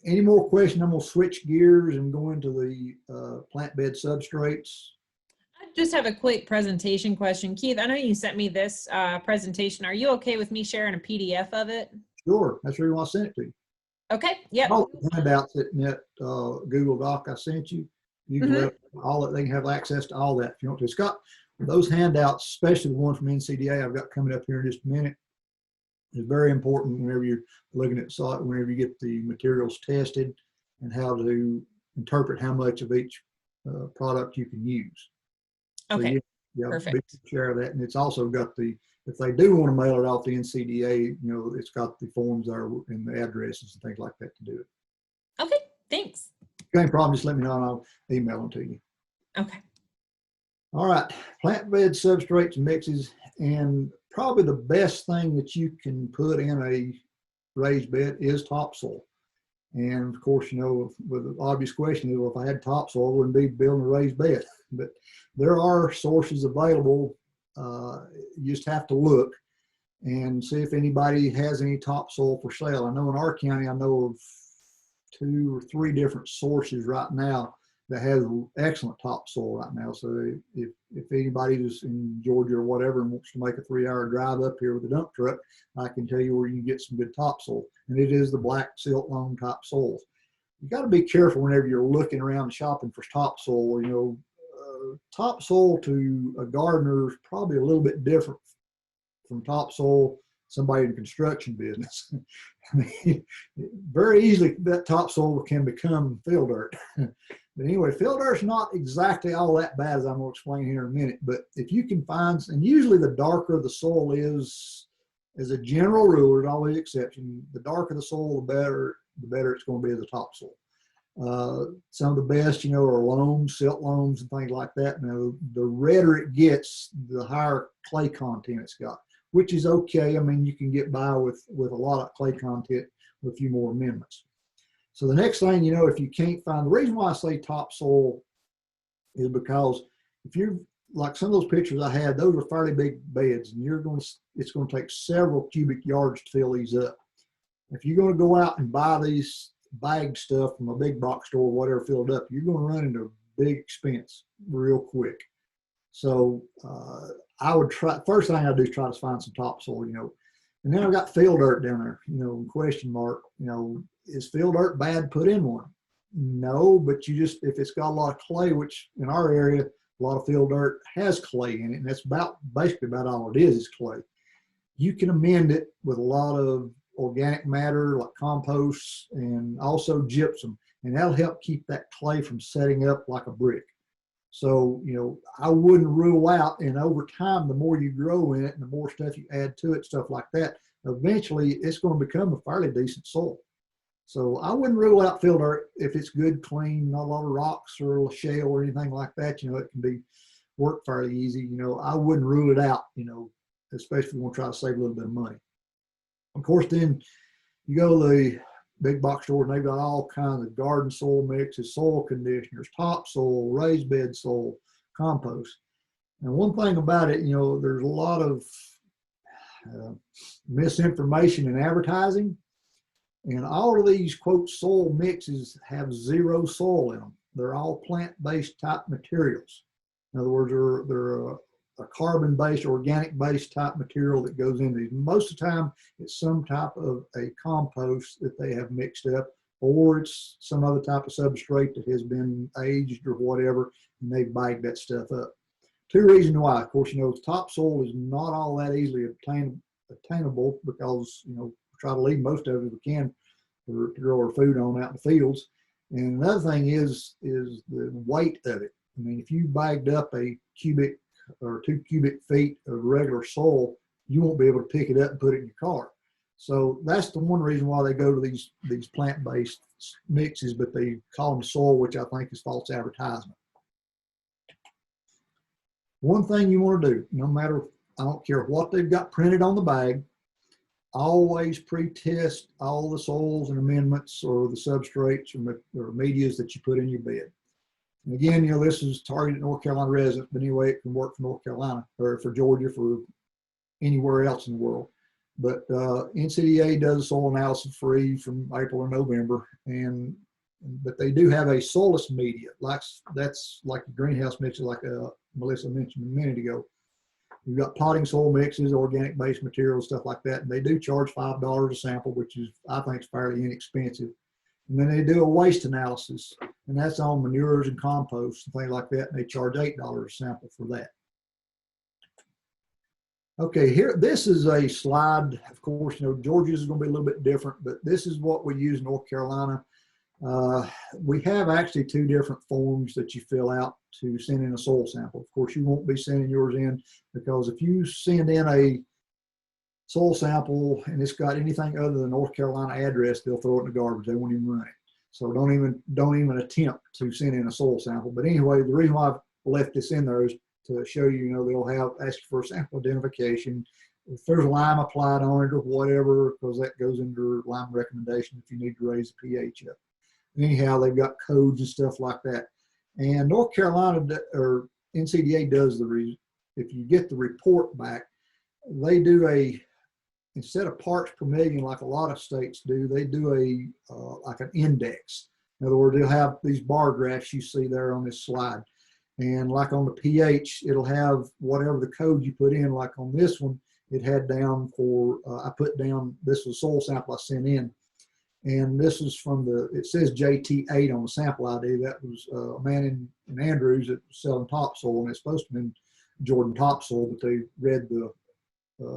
any more questions? I'm going to switch gears and go into the plant bed substrates. I just have a quick presentation question. Keith, I know you sent me this presentation. Are you okay with me sharing a PDF of it? Sure, that's the reason why I sent it to you. Okay, yep. All the handouts in that Google Doc I sent you, you can let all that, they can have access to all that if you want to. It's got those handouts, especially the one from NCDA I've got coming up here in just a minute. It's very important whenever you're looking at site, whenever you get the materials tested, and how to interpret how much of each product you can use. Okay, so yeah, perfect. Share that, and it's also got if they do want to mail it off the NCDA, you know, it's got the forms there and the addresses and things like that to do it. Okay, thanks. If you have any problem, just let me know and I'll email them to you. Okay. All right, plant bed substrates and mixes, and probably the best thing that you can put in a raised bed is topsoil. And of course, you know, with the obvious question is, well, if I had topsoil, I wouldn't be building a raised bed. But there are sources available. You just have to look and see if anybody has any topsoil for sale. I know in our county, I know of 2 or 3 different sources right now that has excellent topsoil right now. So if anybody is in Georgia or whatever and wants to make a 3-hour drive up here with a dump truck, I can tell you where you can get some good topsoil. And it is the black silt loam type soils. You got to be careful whenever you're looking around shopping for topsoil. You know, topsoil to a gardener is probably a little bit different from topsoil somebody in the construction business. I mean, very easily that topsoil can become fill dirt. But anyway, fill dirt's not exactly all that bad, as I'm going to explain here in a minute. But if you can find, and usually the darker the soil is, as a general rule, there's always an exception. The darker the soil, the better it's going to be as a topsoil. Some of the best, you know, are loams, silt loams, and things like that. Now, the redder it gets, the higher clay content it's got, which is okay. I mean, you can get by with a lot of clay content with a few more amendments. So the next thing, you know, if you can't find, the reason why I say topsoil is because if you're like some of those pictures I had, those are fairly big beds, and it's going to take several cubic yards to fill these up. If you're going to go out and buy these bagged stuff from a big box store or whatever filled up, you're going to run into big expense real quick. So I would try, first thing I do is try to find some topsoil, you know. And then I've got fill dirt down there, you know, question mark, you know, is fill dirt bad? Put in one. No, but you just, if it's got a lot of clay, which in our area, a lot of fill dirt has clay in it, and that's basically about all it is clay. You can amend it with a lot of organic matter like compost and also gypsum, and that'll help keep that clay from setting up like a brick. So, you know, I wouldn't rule out, and over time, the more you grow in it and the more stuff you add to it, stuff like that, eventually it's going to become a fairly decent soil. So I wouldn't rule out fill dirt if it's good, clean, not a lot of rocks or shale or anything like that. You know, it can be worked fairly easy. You know, I wouldn't rule it out, you know, especially if you want to try to save a little bit of money. Of course, then you go to the big box store and they've got all kinds of garden soil mixes, soil conditioners, topsoil, raised bed soil, compost. And one thing about it, you know, there's a lot of misinformation in advertising. And all of these, quote, soil mixes have zero soil in them. They're all plant-based type materials. In other words, they're a carbon-based, organic-based type material that goes into these. Most of the time, it's some type of a compost that they have mixed up, or it's some other type of substrate that has been aged or whatever, and they've bagged that stuff up. Two reasons why. Of course, you know, topsoil is not all that easily obtainable because, you know, try to leave most of it if we can to grow our food on out in the fields. And another thing is the weight of it. I mean, if you bagged up a cubic or 2 cubic feet of regular soil, you won't be able to pick it up and put it in your car. So that's the one reason why they go to these plant-based mixes, but they call them soil, which I think is false advertisement. One thing you want to do, no matter, I don't care what they've got printed on the bag, always pre-test all the soils and amendments or the substrates or medias that you put in your bed. And again, you know, this is targeted North Carolina residents, but anyway, it can work for North Carolina or for Georgia, for anywhere else in the world. But NCDA does a soil analysis free from April or November, but they do have a soilless media, that's like the greenhouse mixes, like Melissa mentioned a minute ago. You've got potting soil mixes, organic-based materials, stuff like that, and they do charge $5 a sample, which is, I think, is fairly inexpensive. And then they do a waste analysis, and that's on manures and compost and things like that, and they charge $8 a sample for that. Okay, here, this is a slide. Of course, you know, Georgia's is going to be a little bit different, but this is what we use in North Carolina. We have actually 2 different forms that you fill out to send in a soil sample. Of course, you won't be sending yours in, because if you send in a soil sample and it's got anything other than North Carolina address, they'll throw it in the garbage. They won't even run it. So don't even attempt to send in a soil sample. But anyway, the reason why I've left this in there is to show you, you know, they'll ask for sample identification. If there's lime applied on it or whatever, because that goes under lime recommendation if you need to raise the pH up. Anyhow, they've got codes and stuff like that. And North Carolina or NCDA does if you get the report back, they do instead of parts per million like a lot of states do, they do like an index. In other words, they'll have these bar graphs you see there on this slide. And like on the pH, it'll have whatever the code you put in. Like on this one, it had down for, I put down, this was a soil sample I sent in. And this is from it says JT8 on the sample ID. That was a man in Andrews that was selling topsoil, and it's supposed to have been Jordan topsoil, but they read the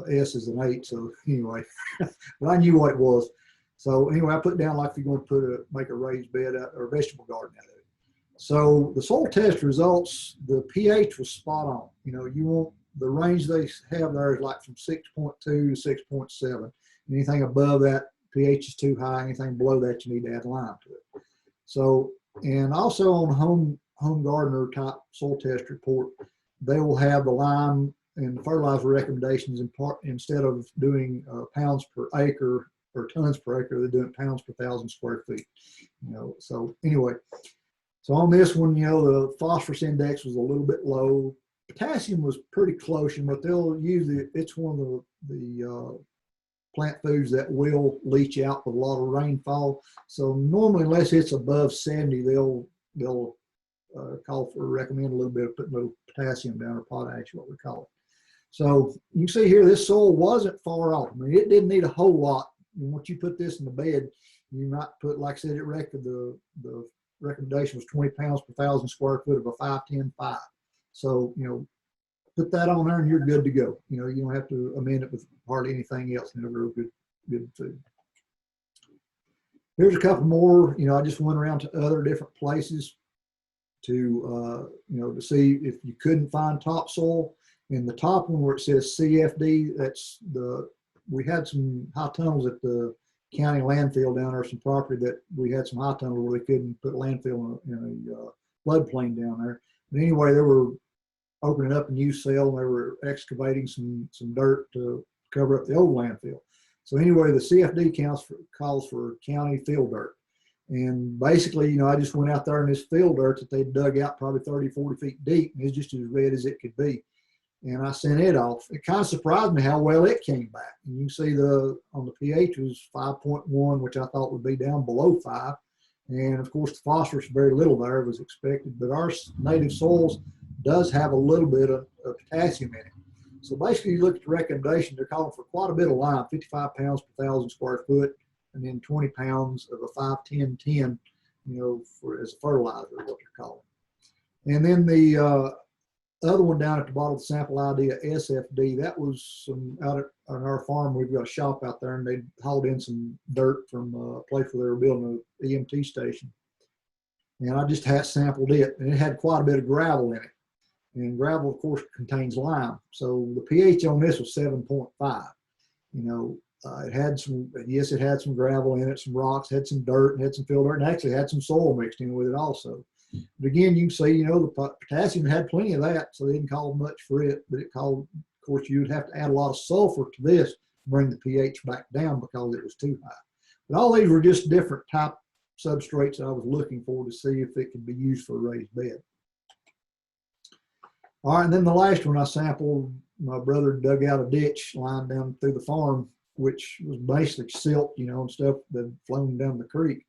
S as an 8. So anyway, but I knew what it was. So anyway, I put down like if you're going to make a raised bed or a vegetable garden out of it. So the soil test results, the pH was spot on. You know, you want the range they have there is like from 6.2 to 6.7. Anything above that, pH is too high. Anything below that, you need to add lime to it. So, and also on home gardener type soil test report, they will have the lime and fertilizer recommendations in part, instead of doing pounds per acre or tons per acre, they're doing pounds per 1,000 square feet. You know, so anyway, so on this one, you know, the phosphorus index was a little bit low. Potassium was pretty close, but they'll use it. It's one of the plant foods that will leach out with a lot of rainfall. So normally, unless it's above 70, they'll call for, recommend a little bit of putting a little potassium down, or potash, what we call it. So you see here, this soil wasn't far off. I mean, it didn't need a whole lot. And once you put this in the bed, you might put, like I said, the recommendation was 20 pounds per 1,000 square foot of a 5-10-5. So, you know, put that on there and you're good to go. You know, you don't have to amend it with hardly anything else, and it'll grow good food. Here's a couple more. You know, I just went around to other different places to, you know, to see if you couldn't find topsoil. In the top one where it says CFD, we had some high tunnels at the county landfill down there, some property that we had some high tunnels where they couldn't put landfill in a floodplain down there. But anyway, they were opening up a new cell and they were excavating some dirt to cover up the old landfill. So anyway, the CFD calls for county field dirt. And basically, you know, I just went out there in this field dirt that they dug out probably 30, 40 feet deep, and it's just as red as it could be. And I sent it off. It kind of surprised me how well it came back. And you can see on the pH was 5.1, which I thought would be down below 5. And of course, the phosphorus, very little there was expected, but our native soils does have a little bit of potassium in it. So basically, you look at the recommendation, they're calling for quite a bit of lime, 55 pounds per 1,000 square foot, and then 20 pounds of a 5-10-10, you know, as a fertilizer, what they're calling. And then the other one down at the bottom of the sample ID, SFD, that was some out on our farm. We've got a shop out there, and they hauled in some dirt from a place where they were building an EMT station. And I just had sampled it, and it had quite a bit of gravel in it. And gravel, of course, contains lime. So the pH on this was 7.5. You know, it had some gravel in it, some rocks, had some dirt, and had some fill dirt, and actually had some soil mixed in with it also. But again, you can see, you know, the potassium had plenty of that, so they didn't call much for it. But it called, of course, you would have to add a lot of sulfur to this to bring the pH back down because it was too high. But all these were just different type substrates that I was looking for to see if it could be used for a raised bed. All right, and then the last one I sampled, my brother dug out a ditch line down through the farm, which was basically silt, you know, and stuff that had flown down the creek.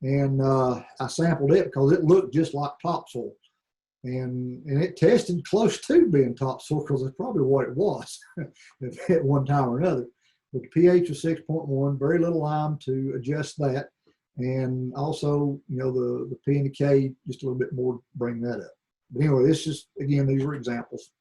And I sampled it because it looked just like topsoil. And it tested close to being topsoil because it's probably what it was at one time or another. But the pH was 6.1, very little lime to adjust that. And also, you know, the P and the K, just a little bit more to bring that up. But anyway, this is, again, these were examples.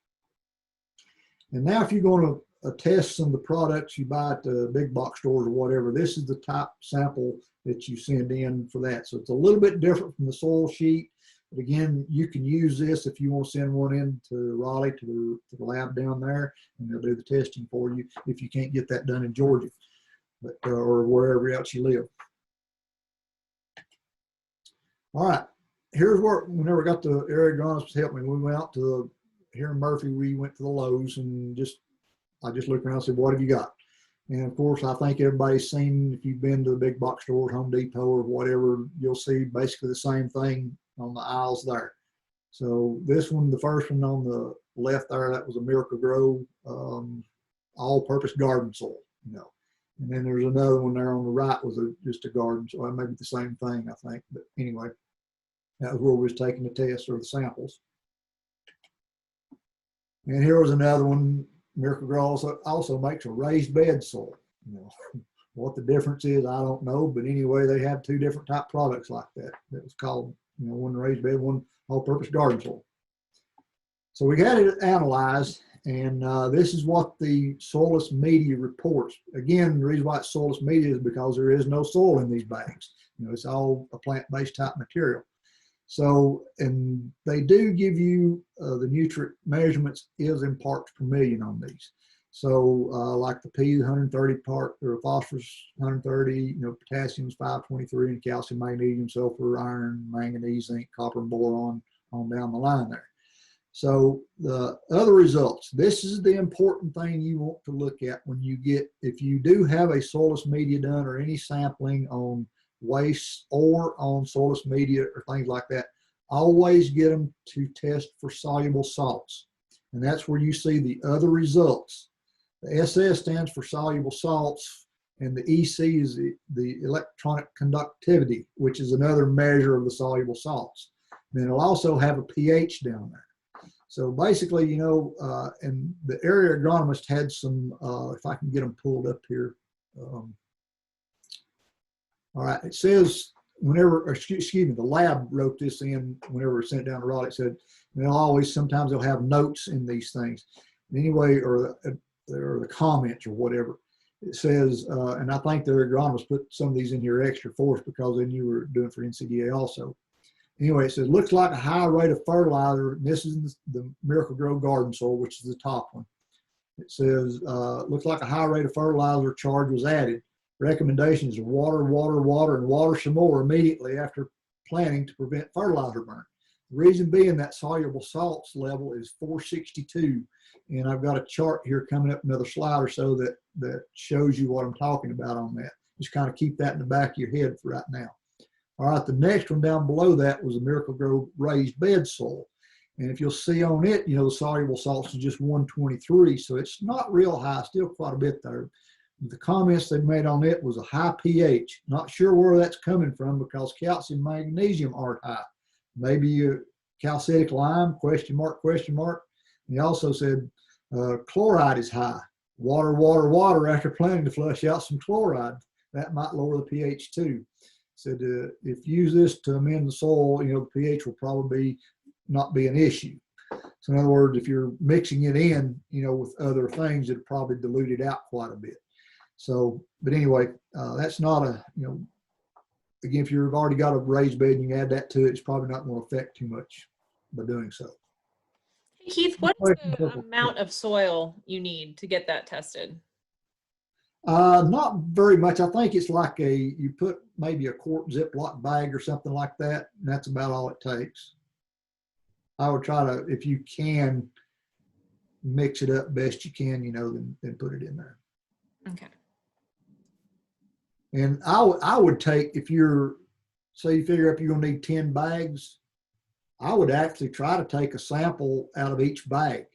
And now if you're going to test some of the products you buy at the big box stores or whatever, this is the type sample that you send in for that. So it's a little bit different from the soil sheet. But again, you can use this if you want to send one in to Raleigh, to the lab down there, and they'll do the testing for you if you can't get that done in Georgia, but, or wherever else you live. All right. Here's where, whenever I got the area agronomist to help me, we went out to here in Murphy, we went to the Lowe's and I just looked around and said, what have you got? And of course, I think everybody's seen, if you've been to the big box stores, Home Depot or whatever, you'll see basically the same thing on the aisles there. So this one, the first one on the left there, that was a Miracle Grow all-purpose garden soil, you know. And then there's another one there on the right was just a garden soil, maybe the same thing, I think. But anyway, that was where we was taking the tests or the samples. And here was another one. Miracle Grow also makes a raised bed soil. You know, what the difference is, I don't know. But anyway, they have two different type products like that. That was called, you know, one raised bed, one all-purpose garden soil. So we got it analyzed, and this is what the soilless media reports. Again, the reason why it's soilless media is because there is no soil in these bags. You know, it's all a plant-based type material. So, and they do give you the nutrient measurements is in parts per million on these. So like the P 130 part, or phosphorus 130, potassium's 523, and calcium, magnesium, sulfur, iron, manganese, zinc, copper, and boron on down the line there. So the other results, this is the important thing you want to look at when you get, if you do have a soilless media done or any sampling on waste or on soilless media or things like that, always get them to test for soluble salts. And that's where you see the other results. The SS stands for soluble salts, and the EC is the electronic conductivity, which is another measure of the soluble salts. Then it'll also have a pH down there. So basically, and the area agronomist had some, if I can get them pulled up here. All right, it says whenever, excuse me, the lab wrote this in whenever it sent it down to Rod. It said, sometimes they'll have notes in these things. Anyway, or the comments or whatever. It says, and I think the agronomist put some of these in here extra for us because then you were doing for NCDA also. Anyway, it says, looks like a high rate of fertilizer. And this is the Miracle Grow garden soil, which is the top one. It says, looks like a high rate of fertilizer charge was added. Recommendations are water, water, water, and water some more immediately after planting to prevent fertilizer burn. The reason being that soluble salts level is 462. And I've got a chart here coming up, another slide or so that shows you what I'm talking about on that. Just kind of keep that in the back of your head for right now. All right, the next one down below that was a Miracle Grow raised bed soil. And if you'll see on it, the soluble salts is just 123. So it's not real high, still quite a bit there. The comments they made on it was a high pH. Not sure where that's coming from because calcium, magnesium aren't high. Maybe a calcitic lime, question mark, question mark. And he also said chloride is high. Water, water, water after planting to flush out some chloride. That might lower the pH too. Said if you use this to amend the soil, the pH will probably not be an issue. So in other words, if you're mixing it in, with other things, it'll probably dilute it out quite a bit. So, but anyway, that's not a, again, if you've already got a raised bed and you add that to it, it's probably not going to affect too much by doing so. Hey Keith, what is the amount of soil you need to get that tested? Not very much. I think it's like you put maybe a quart Ziploc bag or something like that, and that's about all it takes. I would try to, if you can, mix it up best you can, then put it in there. Okay. And I would take, if you're, say you figure up you're gonna need 10 bags, I would actually try to take a sample out of each bag.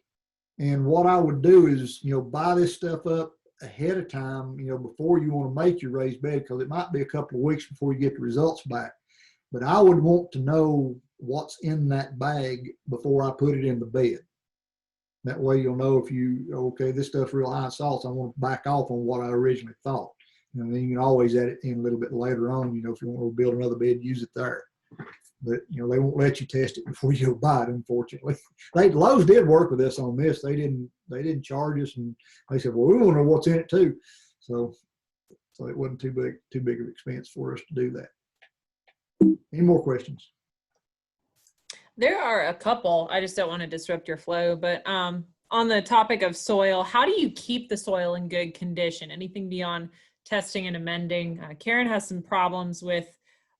And what I would do is, buy this stuff up ahead of time, before you want to make your raised bed, because it might be a couple of weeks before you get the results back. But I would want to know what's in that bag before I put it in the bed. That way you'll know if okay, this stuff's real high in salts, I want to back off on what I originally thought. And then you can always add it in a little bit later on, if you want to build another bed, use it there. But, they won't let you test it before you buy it, unfortunately. Lowe's did work with us on this. They didn't charge us, and they said, well, we want to know what's in it too. So it wasn't too big of an expense for us to do that. Any more questions? There are a couple. I just don't want to disrupt your flow, but on the topic of soil, how do you keep the soil in good condition? Anything beyond testing and amending? Karen has some problems with,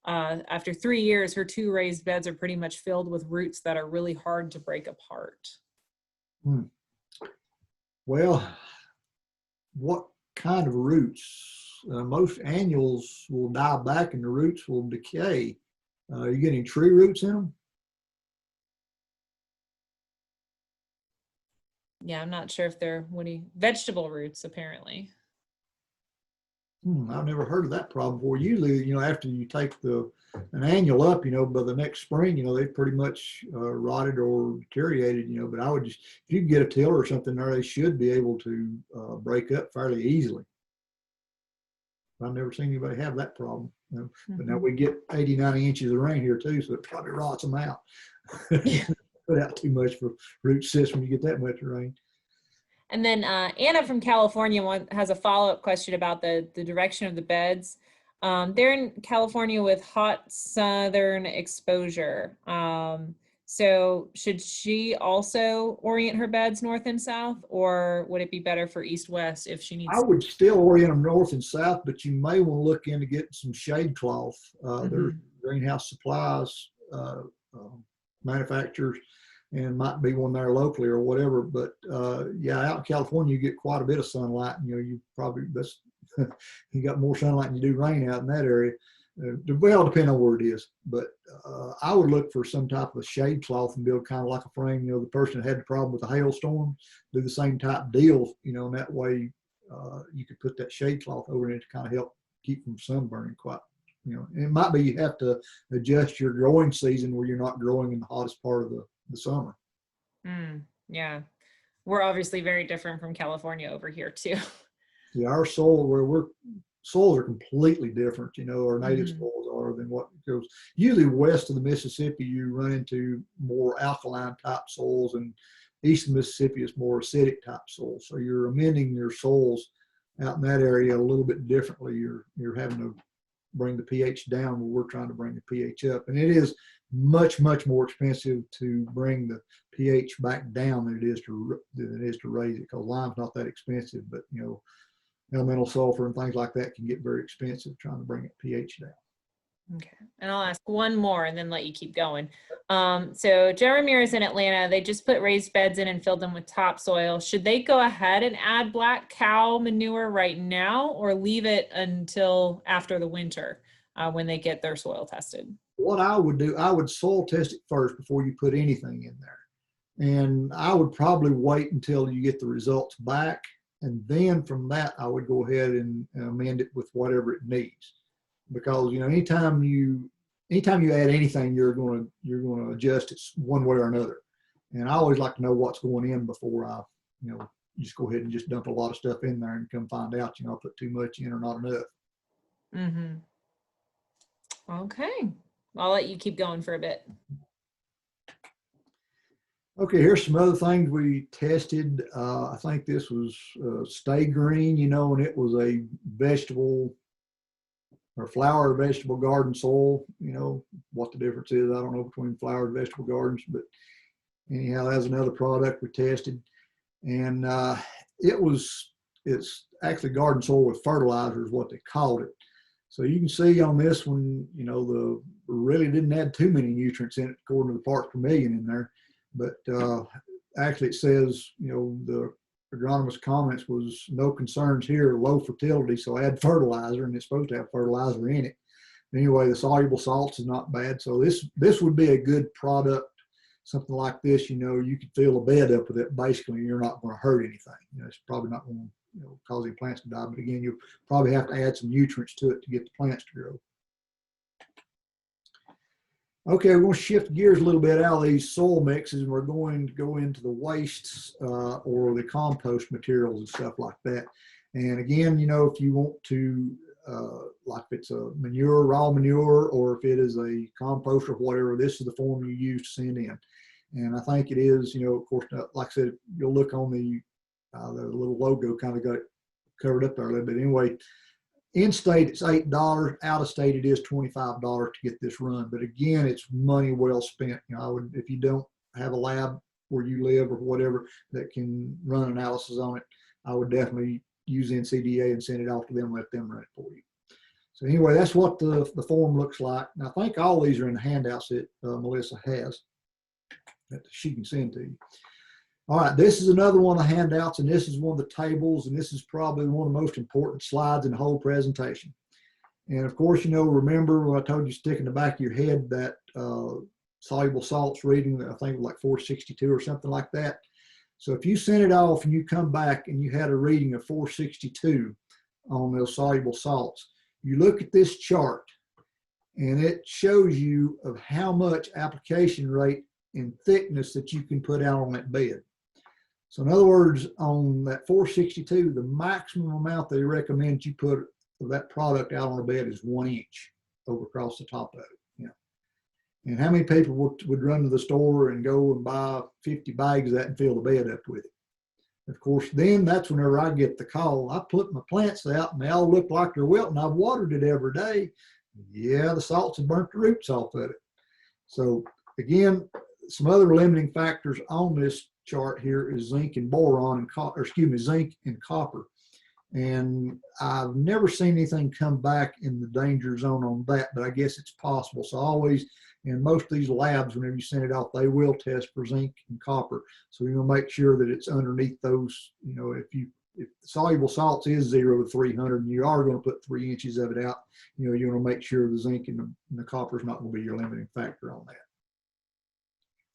after 3 years, her 2 raised beds are pretty much filled with roots that are really hard to break apart. Well, what kind of roots? Most annuals will die back and the roots will decay. Are you getting tree roots in them? Yeah, I'm not sure if they're vegetable roots, apparently. I've never heard of that problem before. Usually, after you take an annual up, by the next spring, they pretty much rotted or deteriorated, but I would just, if you can get a tiller or something there, they should be able to break up fairly easily. I've never seen anybody have that problem. But now we get 80, 90 inches of rain here too, so it probably rots them out. Put out too much for root system when you get that much rain. And then Anna from California has a follow-up question about the direction of the beds. They're in California with hot southern exposure. So should she also orient her beds north and south, or would it be better for east-west if she I needs? would still orient them north and south, but you may want to look into getting some shade cloth. There's Mhm. greenhouse supplies manufacturers, and might be one there locally or whatever. But yeah, out in California, you get quite a bit of sunlight. And, you probably that's you got more sunlight than you do rain out in that area. Well, depending on where it is, but I would look for some type of shade cloth and build kind of like a frame. The person that had the problem with the hailstorm, do the same type deal. And that way you could put that shade cloth over it to kind of help keep from sunburning quite. And it might be you have to adjust your growing season where you're not growing in the hottest part of the summer. Yeah, we're obviously very different from California over here too. Yeah, our soils are completely different. Our native Mhm. soils are than what goes. Usually west of the Mississippi, you run into more alkaline type soils, and east of Mississippi is more acidic type soils. So you're amending your soils out in that area a little bit differently. You're having to bring the pH down where we're trying to bring the pH up, and it is much more expensive to bring the pH back down than it is to raise it, because lime's not that expensive, but elemental sulfur and things like that can get very expensive trying to bring it pH down. Okay, and I'll ask one more and then let you keep going. So Jeremy is in Atlanta. They just put raised beds in and filled them with topsoil. Should they go ahead and add black cow manure right now, or leave it until after the winter when they get their soil tested? What I would do, I would soil test it first before you put anything in there. And I would probably wait until you get the results back. And then from that, I would go ahead and amend it with whatever it needs. Because, anytime you add anything, you're going to adjust it one way or another. And I always like to know what's going in before I, just go ahead and just dump a lot of stuff in there and come find out, I put too much in or not enough. Mm-hmm. Okay, I'll let you keep going for a bit. Okay, here's some other things we tested. I think this was Stay Green, and it was a vegetable or flower vegetable garden soil. What the difference is, I don't know between flower and vegetable gardens, but anyhow, that's another product we tested. And it's actually garden soil with fertilizer is what they called it. So you can see on this one, the really didn't add too many nutrients in it according to the parts per million in there. But actually it says, the agronomist comments was no concerns here, low fertility, so add fertilizer, and it's supposed to have fertilizer in it. Anyway, the soluble salts is not bad. So this would be a good product. Something like this, you could fill a bed up with it. Basically, you're not going to hurt anything. It's probably not going to cause any plants to die. But again, you'll probably have to add some nutrients to it to get the plants to grow. Okay, we're going to shift gears a little bit out of these soil mixes, and we're going to go into the wastes or the compost materials and stuff like that. And again, if you want to, like if it's a manure, raw manure, or if it is a compost or whatever, this is the form you use to send in. And I think it is, of course, like I said, you'll look on the little logo kind of got it covered up there a little bit. Anyway, in state, it's $8. Out of state, it is $25 to get this run. But again, it's money well spent. I would, if you don't have a lab where you live or whatever that can run analysis on it, I would definitely use NCDA and send it off to them, let them run it for you. So anyway, that's what the form looks like. And I think all these are in the handouts that Melissa has that she can send to you. All right, this is another one of the handouts, and this is one of the tables, and this is probably one of the most important slides in the whole presentation. And of course, remember what I told you, stick in the back of your head that soluble salts reading, I think like 462 or something like that. So if you send it off and you come back and you had a reading of 462 on those soluble salts, you look at this chart and it shows you of how much application rate and thickness that you can put out on that bed. So in other words, on that 462, the maximum amount they recommend you put that product out on a bed is 1 inch over across the top of it. And how many people would run to the store and go and buy 50 bags of that and fill the bed up with it? Of course, then that's whenever I get the call. I put my plants out and they all look like they're wilting. I've watered it every day. Yeah, the salts have burnt the roots off of it. So again, some other limiting factors on this chart here is zinc and boron and copper, zinc and copper. And I've never seen anything come back in the danger zone on that, but I guess it's possible. So always, in most of these labs, whenever you send it off, they will test for zinc and copper. So you'll make sure that it's underneath those, if soluble salts is 0 to 300 and you are going to put 3 inches of it out, you want to make sure the zinc and the copper is not going to be your limiting factor on that.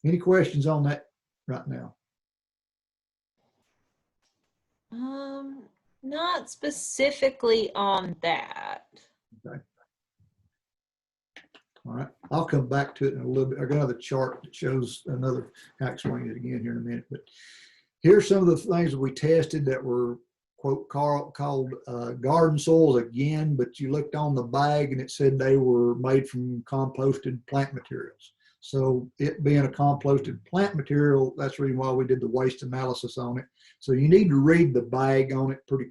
Any questions on that right now? Not specifically on that. Okay. All right, I'll come back to it in a little bit. I got another chart that shows another, I'll explain it again here in a minute, but here's some of the things that we tested that were quote called garden soils again, but you looked on the bag and it said they were made from composted plant materials. So it being a composted plant material, that's the reason why we did the waste analysis on it. So you need to read the bag on it pretty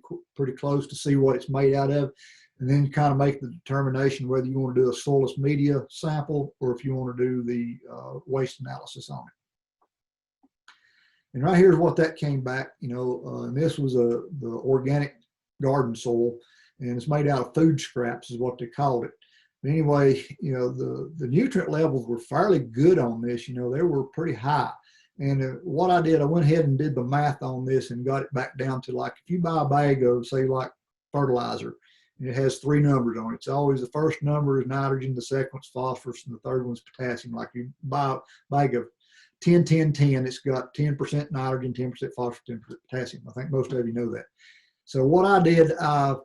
close to see what it's made out of, and then kind of make the determination whether you want to do a soilless media sample or if you want to do the waste analysis on it. And right here's what that came back, and this was the organic garden soil, and it's made out of food scraps is what they called it. But anyway, the nutrient levels were fairly good on this, they were pretty high. And what I did, I went ahead and did the math on this and got it back down to, like, if you buy a bag of, say, like fertilizer, and it has 3 numbers on it. It's always the first number is nitrogen, the second one's phosphorus, and the third one's potassium. Like you buy a bag of 10, 10, 10, it's got 10% nitrogen, 10% phosphorus, 10% potassium. I think most of you know that. So what I did, I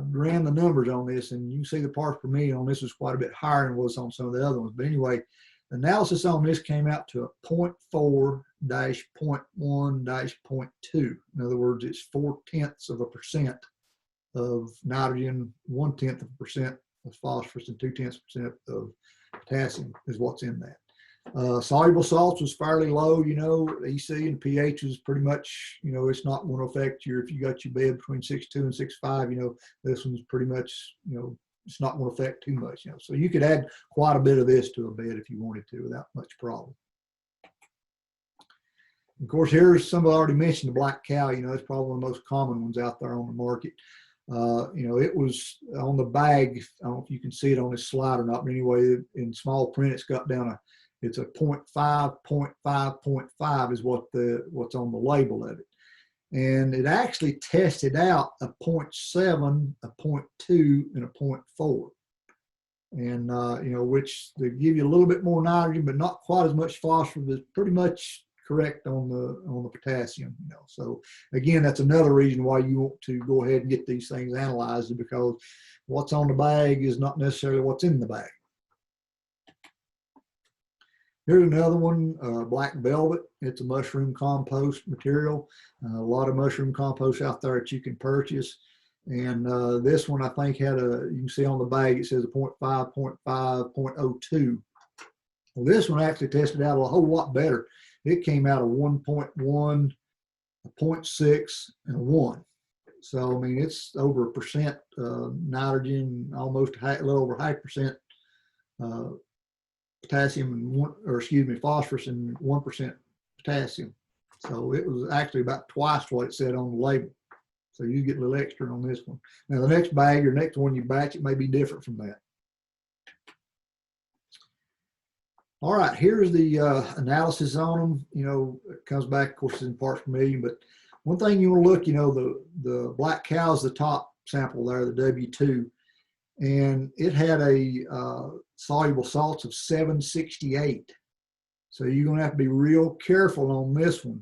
ran the numbers on this, and you can see the parts per million on this was quite a bit higher than was on some of the other ones. But anyway, the analysis on this came out to a 0.4-0.1-0.2. In other words, it's 0.4% of nitrogen, 0.1% of phosphorus, and 0.2% of potassium is what's in that. Soluble salts was fairly low, EC and pH is pretty much, it's not going to affect you if you got your bed between 6.2 and 6.5, this one's pretty much, it's not going to affect too much, So you could add quite a bit of this to a bed if you wanted to without much problem. Of course, here's some I already mentioned, the black cow, it's probably one of the most common ones out there on the market. It was on the bag. I don't know if you can see it on this slide or not, but anyway, in small print, it's got down it's a 0.5, 0.5, 0.5 is what's on the label of it. And it actually tested out a 0.7, a 0.2, and a 0.4. And, which they give you a little bit more nitrogen, but not quite as much phosphorus, but pretty much correct on the potassium, So again, that's another reason why you want to go ahead and get these things analyzed, because what's on the bag is not necessarily what's in the bag. Here's another one, black velvet. It's a mushroom compost material. A lot of mushroom compost out there that you can purchase. And this one I think had you can see on the bag, it says a 0.5, 0.5, 0.02. Well, this one actually tested out a whole lot better. It came out of 1.1, a 0.6, and a 1. So, I mean, it's over 1% nitrogen, almost a little over 0.5% potassium and phosphorus and 1% potassium. So it was actually about twice what it said on the label. So you get a little extra on this one. Now the next bag or next one you batch, it may be different from that. All right, here's the analysis on them. It comes back, of course, in parts per million. But one thing you want to look, the black cow is the top sample there, the W2, and it had a soluble salts of 768. So you're going to have to be real careful on this one,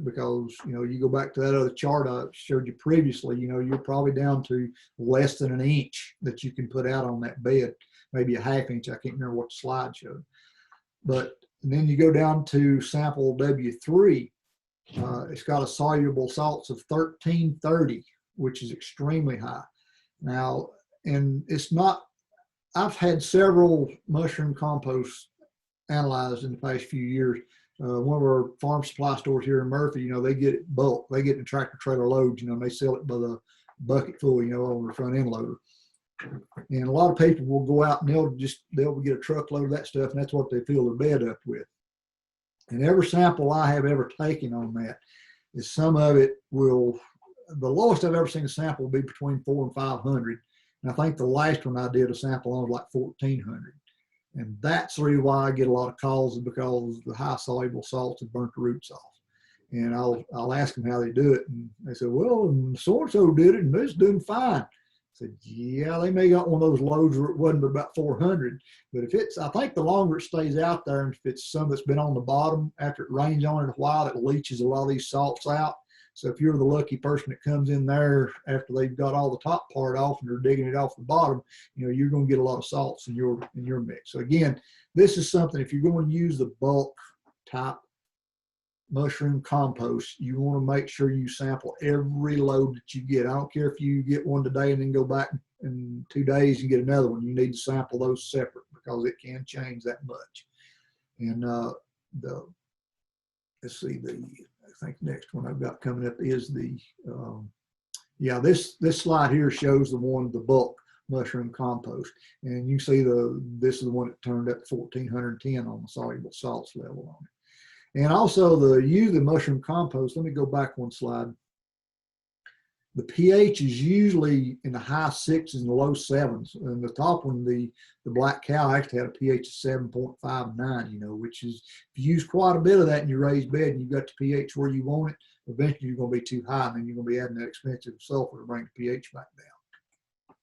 because you go back to that other chart I showed you previously. You're probably down to less than 1 inch that you can put out on that bed, maybe a 1/2 inch. I can't remember what the slide showed. But then you go down to sample W3. It's got a soluble salts of 1330, which is extremely high. Now, and it's not, I've had several mushroom composts analyzed in the past few years. one of our farm supply stores here in Murphy, they get it bulk. They get the tractor trailer loads, and they sell it by the bucket full, on the front end loader. And a lot of people will go out and they'll get a truckload of that stuff, and that's what they fill their bed up with. And every sample I have ever taken on that is some of it the lowest I've ever seen a sample will be between 400 and 500. And I think the last one I did a sample on was like 1,400. And that's the reason why I get a lot of calls, is because the high soluble salts have burnt the roots off. And I'll ask them how they do it. And they say, well, so-and-so did it, and it's doing fine. I said, yeah, they may got one of those loads where it wasn't but about 400. But I think the longer it stays out there, and if it's some that's been on the bottom after it rains on it a while, it leaches a lot of these salts out. So if you're the lucky person that comes in there after they've got all the top part off and they're digging it off the bottom, you're going to get a lot of salts in your mix. So again, this is something, if you're going to use the bulk type mushroom compost, you want to make sure you sample every load that you get. I don't care if you get one today and then go back in 2 days and get another one. You need to sample those separate, because it can change that much. And let's see, I think next one I've got coming up is this slide here shows the bulk mushroom compost. And you see this is the one that turned up to 1,410 on the soluble salts level on it. And also the mushroom compost, let me go back one slide. The pH is usually in the high 6s and the low 7s. And the top one, the black cow, actually had a pH of 7.59, which is, if you use quite a bit of that in your raised bed and you've got the pH where you want it, eventually you're going to be too high, and then you're going to be adding that expensive sulfur to bring the pH back down.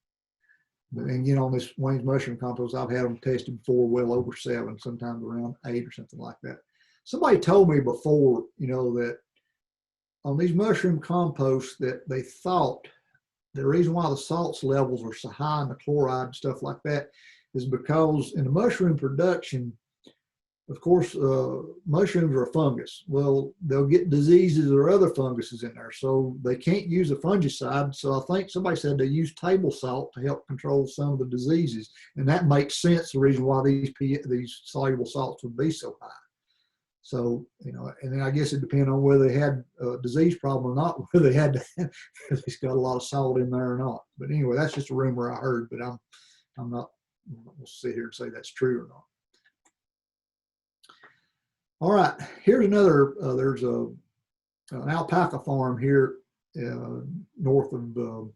But, and on this Wayne's mushroom compost, I've had them tested before, well over 7, sometimes around 8 or something like that. Somebody told me before, that on these mushroom composts that they thought the reason why the salts levels are so high and the chloride and stuff like that is because in the mushroom production, of course, mushrooms are a fungus. Well, they'll get diseases or other funguses in there, so they can't use a fungicide. So I think somebody said they use table salt to help control some of the diseases, and that makes sense, the reason why these soluble salts would be so high. So, and then I guess it depends on whether they had a disease problem or not, whether they had it's got a lot of salt in there or not. But anyway, that's just a rumor I heard, but I'm not going to sit here and say that's true or not. All right, here's another, there's an alpaca farm here north of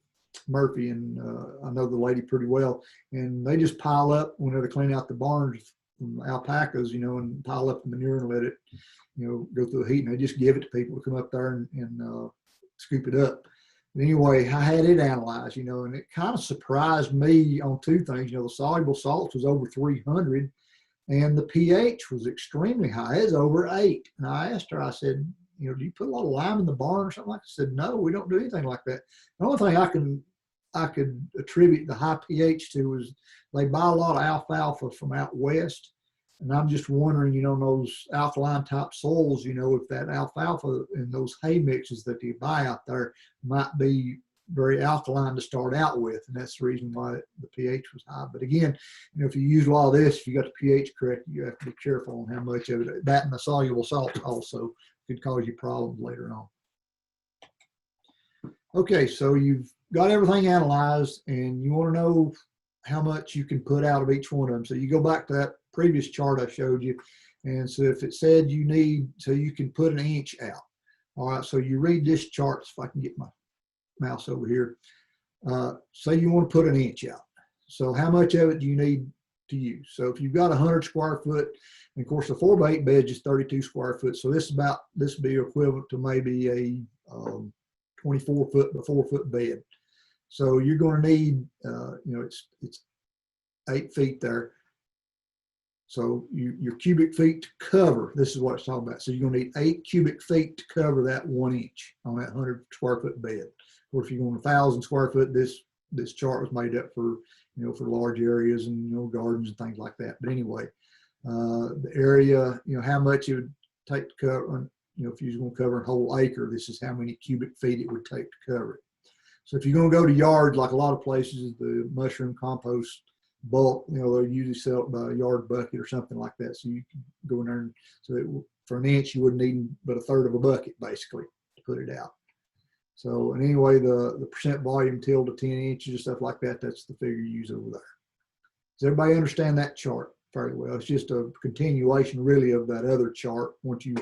Murphy, and I know the lady pretty well, and they just pile up whenever they clean out the barns from alpacas, and pile up the manure and let it, go through the heat, and they just give it to people to come up there and scoop it up. But anyway, I had it analyzed, and it kind of surprised me on 2 things. The soluble salts was over 300, and the pH was extremely high. It's over 8. And I asked her, I said, do you put a lot of lime in the barn or something like that? She said, no, we don't do anything like that. The only thing I could attribute the high pH to is they buy a lot of alfalfa from out west. And I'm just wondering, those alkaline type soils, if that alfalfa and those hay mixes that they buy out there might be very alkaline to start out with. And that's the reason why the pH was high. But again, if you use a lot of this, if you got the pH correct, you have to be careful on how much of it. That and the soluble salts also could cause you problems later on. Okay, so you've got everything analyzed and you want to know how much you can put out of each one of them. So you go back to that previous chart I showed you. And so if it said you need, so you can put 1 inch out. All right, so you read this chart, if I can get my mouse over here. Say you want to put 1 inch out. So how much of it do you need to use? So if you've got 100 square foot, and of course the 4x8 bed is 32 square foot. So this would be equivalent to maybe a 24 foot by 4 foot bed. So you're going to need, it's 8 feet there. So your cubic feet to cover, this is what it's talking about. So you're going to need 8 cubic feet to cover that 1 inch on that 100 square foot bed. Or if you're going 1,000 square foot, this chart was made up for, for large areas and, gardens and things like that. But anyway, the area, how much it would take to cover, if you're going to cover a whole acre, this is how many cubic feet it would take to cover it. So if you're going to go to yards, like a lot of places, the mushroom compost bulk, they'll usually sell it by a yard bucket or something like that. So you can go in there and for an inch, you wouldn't need but a third of a bucket basically to put it out. So, and anyway, the percent volume tilled to 10 inches and stuff like that, that's the figure you use over there. Does everybody understand that chart fairly well? It's just a continuation really of that other chart. Once you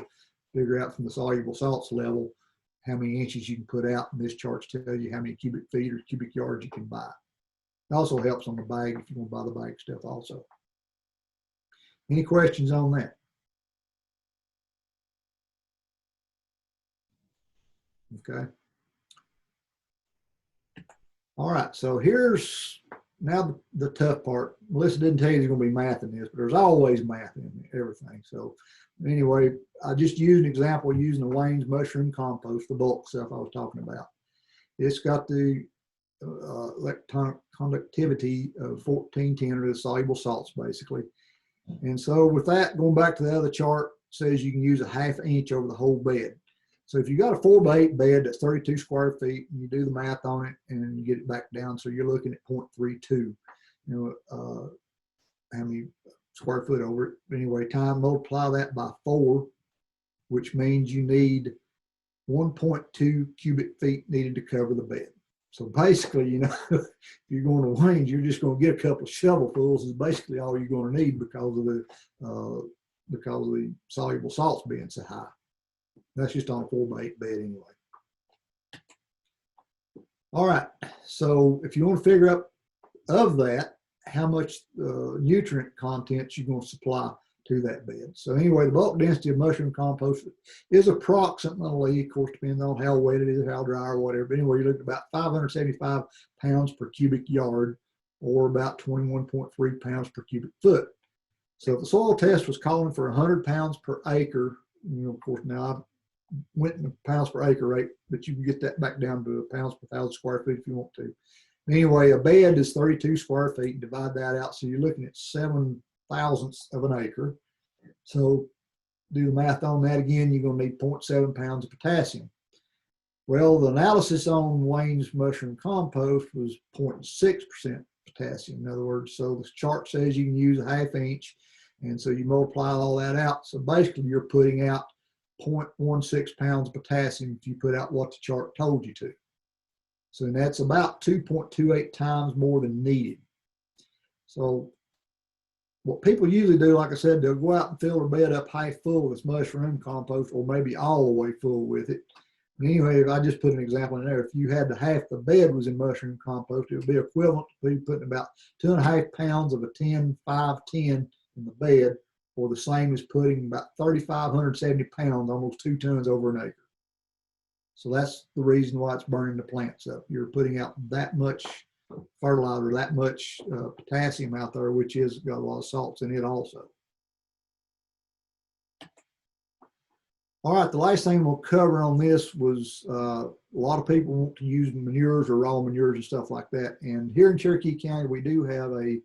figure out from the soluble salts level how many inches you can put out, and this chart tells you how many cubic feet or cubic yards you can buy. It also helps on the bag if you want to buy the bag stuff also. Any questions on that? Okay. All right, so here's now the tough part. Melissa didn't tell you there's going to be math in this, but there's always math in everything. So anyway, I just used an example using the Wayne's mushroom compost, the bulk stuff I was talking about. It's got the electronic conductivity of 1410, or the soluble salts basically. And so with that, going back to the other chart, says you can use a 1/2 inch over the whole bed. So if you got a 4x8 bed that's 32 square feet, and you do the math on it and you get it back down, so you're looking at 0.32, how many square foot over it. Anyway, multiply that by 4, which means you need 1.2 cubic feet needed to cover the bed. So basically, if you're going to Wayne's, you're just going to get a couple of shovelfuls is basically all you're going to need because of the soluble salts being so high. That's just on a 4x8 bed anyway. All right, so if you want to figure out of that, how much nutrient content you're going to supply to that bed. So anyway, the bulk density of mushroom compost is approximately, of course, depending on how wet it is, how dry or whatever. But anyway, you look at about 575 pounds per cubic yard, or about 21.3 pounds per cubic foot. So if the soil test was calling for 100 pounds per acre, of course, now I went in pounds per acre rate, but you can get that back down to pounds per 1,000 square feet if you want to. Anyway, a bed is 32 square feet. Divide that out, so you're looking at 7/1000ths of an acre. So do the math on that again. You're going to need 0.7 pounds of potassium. Well, the analysis on Wayne's mushroom compost was 0.6% potassium. In other words, so the chart says you can use a 1/2 inch, and so you multiply all that out. So basically, you're putting out 0.16 pounds of potassium if you put out what the chart told you to. So that's about 2.28 times more than needed. So what people usually do, like I said, they'll go out and fill their bed up half full of this mushroom compost, or maybe all the way full with it. And anyway, if I just put an example in there, if you had half the bed was in mushroom compost, it would be equivalent to putting about 2.5 pounds of a 10-5-10 in the bed, or the same as putting about 3,570 pounds, almost 2 tons over an acre. So that's the reason why it's burning the plants up. You're putting out that much fertilizer, that much potassium out there, which has got a lot of salts in it also. All right, the last thing we'll cover on this was a lot of people want to use manures or raw manures and stuff like that. And here in Cherokee County, we do have a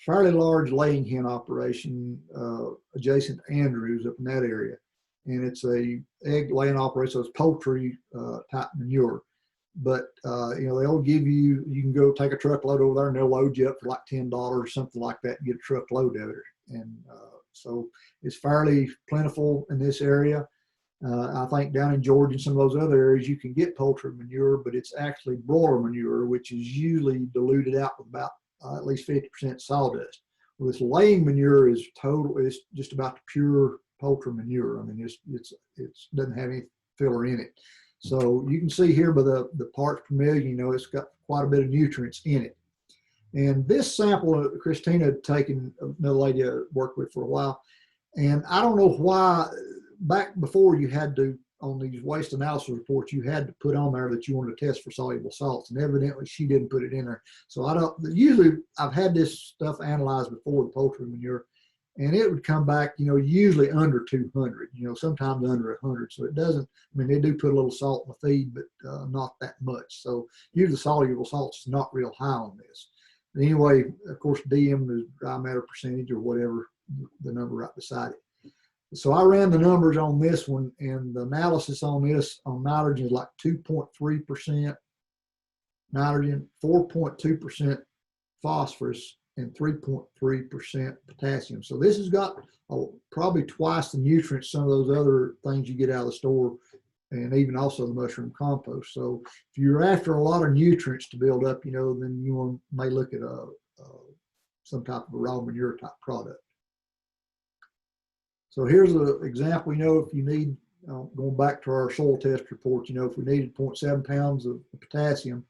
fairly large laying hen operation adjacent to Andrews up in that area. And it's a egg laying operation, so it's poultry type manure. But they'll give you can go take a truckload over there and they'll load you up for like $10 or something like that and get a truckload of it. And so it's fairly plentiful in this area. I think down in Georgia and some of those other areas you can get poultry manure, but it's actually broiler manure, which is usually diluted out with about at least 50% sawdust. Well, this laying manure is it's just about the pure poultry manure. I mean, it doesn't have any filler in it. So you can see here by the parts per million, it's got quite a bit of nutrients in it. And this sample, Christina had taken, another lady I worked with for a while, and I don't know why, back before you had to, on these waste analysis reports, you had to put on there that you wanted to test for soluble salts, and evidently she didn't put it in there. So usually I've had this stuff analyzed before, the poultry manure, and it would come back, usually under 200, sometimes under 100. So it doesn't, they do put a little salt in the feed, but not that much. So usually soluble salts is not real high on this. But anyway, of course, DM is dry matter percentage or whatever, the number right beside it. So I ran the numbers on this one, and the analysis on this on nitrogen is like 2.3% nitrogen, 4.2% phosphorus, and 3.3% potassium. So this has got probably twice the nutrients some of those other things you get out of the store, and even also the mushroom compost. So if you're after a lot of nutrients to build up, then you may look at some type of a raw manure type product. So here's an example. If you need, going back to our soil test report, if we needed 0.7 pounds of potassium,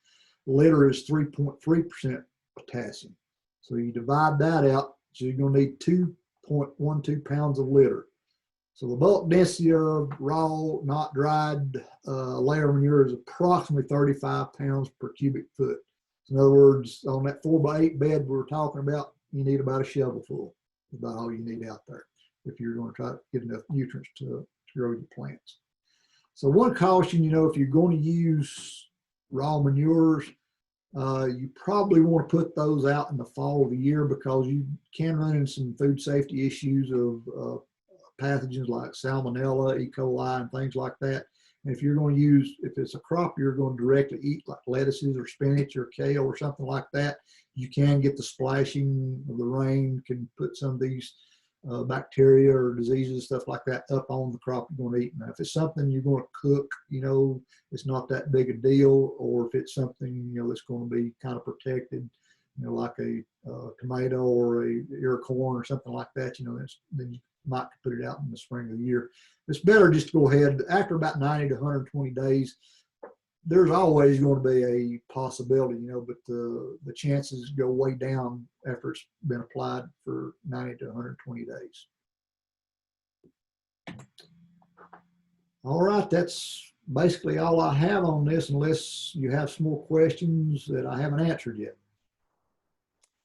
litter is 3.3% potassium. So you divide that out, so you're going to need 2.12 pounds of litter. So the bulk density of raw, not dried layer manure is approximately 35 pounds per cubic foot. So in other words, on that 4x8 bed we're talking about, you need about a shovel full. That's about all you need out there if you're going to try to get enough nutrients to grow your plants. So one caution, if you're going to use raw manures, you probably want to put those out in the fall of the year, because you can run into some food safety issues of pathogens like salmonella, E. coli, and things like that. And if you're going to use, if it's a crop you're going to directly eat, like lettuces or spinach or kale or something like that, you can get the splashing of the rain can put some of these bacteria or diseases, stuff like that, up on the crop you're going to eat. Now, if it's something you're going to cook, it's not that big a deal. Or if it's something, that's going to be kind of protected, like a tomato or a ear of corn or something like that, then you might put it out in the spring of the year. It's better just to go ahead after about 90 to 120 days. There's always going to be a possibility, but the chances go way down after it's been applied for 90 to 120 days. All right, that's basically all I have on this, unless you have some more questions that I haven't answered yet.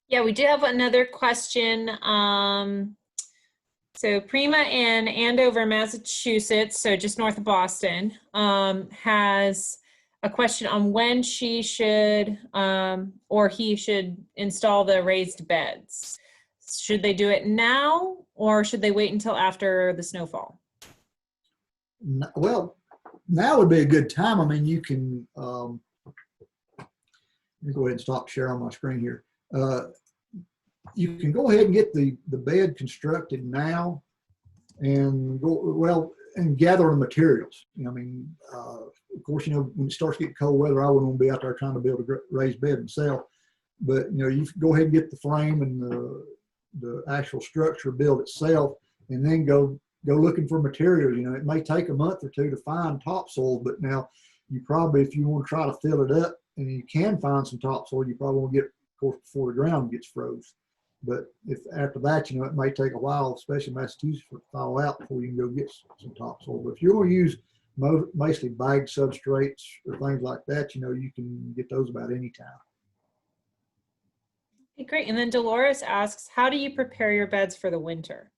Yeah, we do have another question. So Prima in Andover, Massachusetts, so just north of Boston, has a question on when she should or he should install the raised beds. Should they do it now, or should they wait until after the snowfall? Well, now would be a good time. I mean, you can, let me go ahead and stop sharing on my screen here. You can go ahead and get the bed constructed now and and gather the materials. Of course, when it starts getting cold weather, I wouldn't want to be out there trying to build a raised bed myself. But you can go ahead and get the frame and the actual structure built itself, and then go looking for materials. It may take a month or two to find topsoil, but now you probably, if you want to try to fill it up and you can find some topsoil, you probably want to get it, of course, before the ground gets froze. But if after that, it may take a while, especially Massachusetts, to thaw out before you can go get some topsoil. But if you're going to use mostly bagged substrates or things like that, you can get those about any time. Okay, great. And then Dolores asks, how do you prepare your beds for the winter?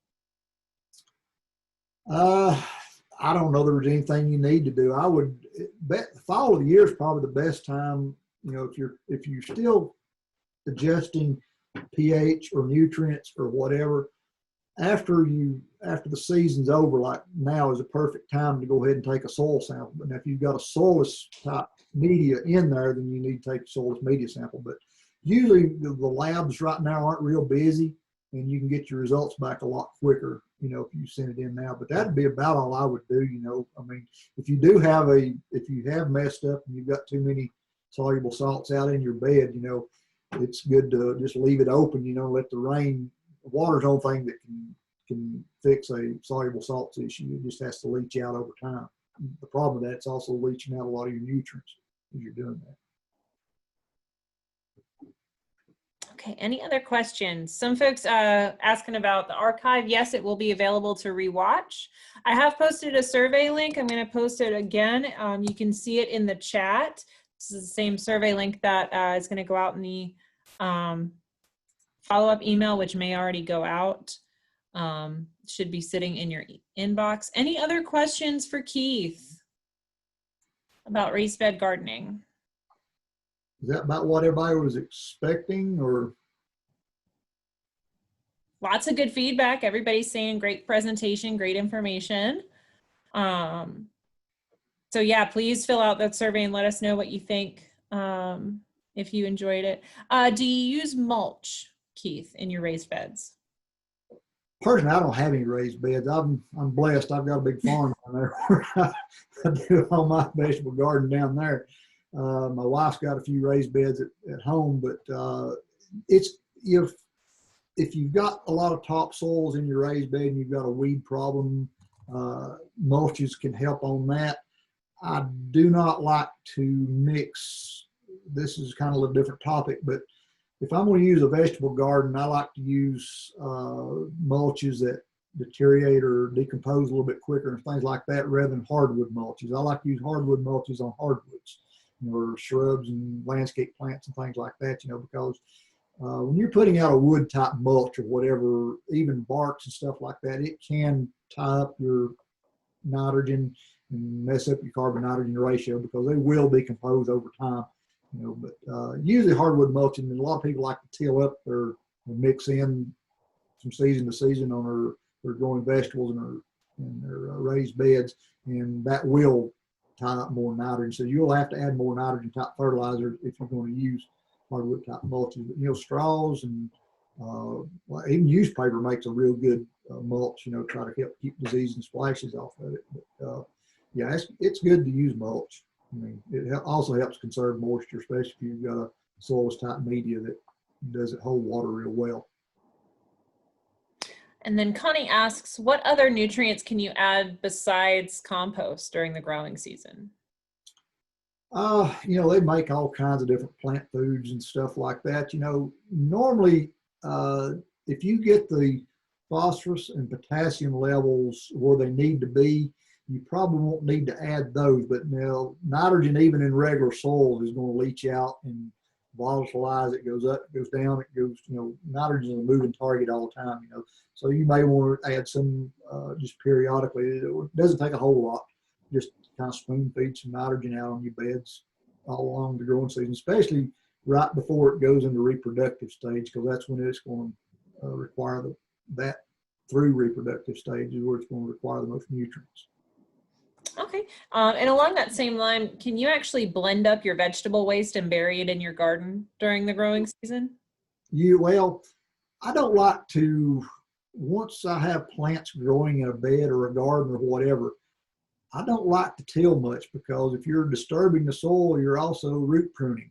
I don't know there's anything you need to do. I would bet the fall of the year is probably the best time. If you're still adjusting pH or nutrients or whatever, after the season's over, like now is a perfect time to go ahead and take a soil sample. But now if you've got a soilless type media in there, then you need to take a soilless media sample. But usually the labs right now aren't real busy, and you can get your results back a lot quicker, if you send it in now. But that'd be about all I would do. If you have messed up and you've got too many soluble salts out in your bed, it's good to just leave it open, let the rain. Water's the only thing that can fix a soluble salts issue. It just has to leach out over time. The problem with that, it's also leaching out a lot of your nutrients as you're doing that. Okay, any other questions? Some folks asking about the archive. Yes, it will be available to rewatch. I have posted a survey link. I'm going to post it again. You can see it in the chat. This is the same survey link that is going to go out in the follow-up email, which may already go out. Should be sitting in your inbox. Any other questions for Keith about raised bed gardening? Is that about what everybody was expecting, or? Lots of good feedback. Everybody's saying great presentation, great information. So yeah, please fill out that survey and let us know what you think if you enjoyed it. Do you use mulch, Keith, in your raised beds? Personally, I don't have any raised beds. I'm blessed. I've got a big farm down there where I do all my vegetable garden down there. My wife's got a few raised beds at home, but it's if you've got a lot of topsoils in your raised bed and you've got a weed problem, mulches can help on that. I do not like to mix. This is kind of a little different topic, but if I'm going to use a vegetable garden, I like to use mulches that deteriorate or decompose a little bit quicker and things like that rather than hardwood mulches. I like to use hardwood mulches on hardwoods, or shrubs and landscape plants and things like that, because when you're putting out a wood type mulch or whatever, even barks and stuff like that, it can tie up your nitrogen and mess up your carbon nitrogen ratio because they will decompose over time. But usually hardwood mulching, and a lot of people like to till up or mix in from season to season on their growing vegetables and their raised beds, and that will tie up more nitrogen. So you'll have to add more nitrogen type fertilizer if you're going to use hardwood type mulches. But straws and even newspaper makes a real good mulch. Try to help keep disease and splashes off of it. But yeah, it's good to use mulch. I mean, it also helps conserve moisture, especially if you've got a soilless type media that doesn't hold water real well. And then Connie asks, what other nutrients can you add besides compost during the growing season? They make all kinds of different plant foods and stuff like that. Normally, if you get the phosphorus and potassium levels where they need to be, you probably won't need to add those. But now nitrogen, even in regular soil, is going to leach out and volatilize. It goes up, it goes down, it goes, nitrogen is a moving target all the time, So you may want to add some just periodically. It doesn't take a whole lot. Just kind of spoon feed some nitrogen out on your beds all along the growing season, especially right before it goes into reproductive stage, because that's when it's going to require that through reproductive stage is where it's going to require the most nutrients. Okay. And along that same line, can you actually blend up your vegetable waste and bury it in your garden during the growing season? Well, I don't like to, once I have plants growing in a bed or a garden or whatever, I don't like to till much, because if you're disturbing the soil, you're also root pruning,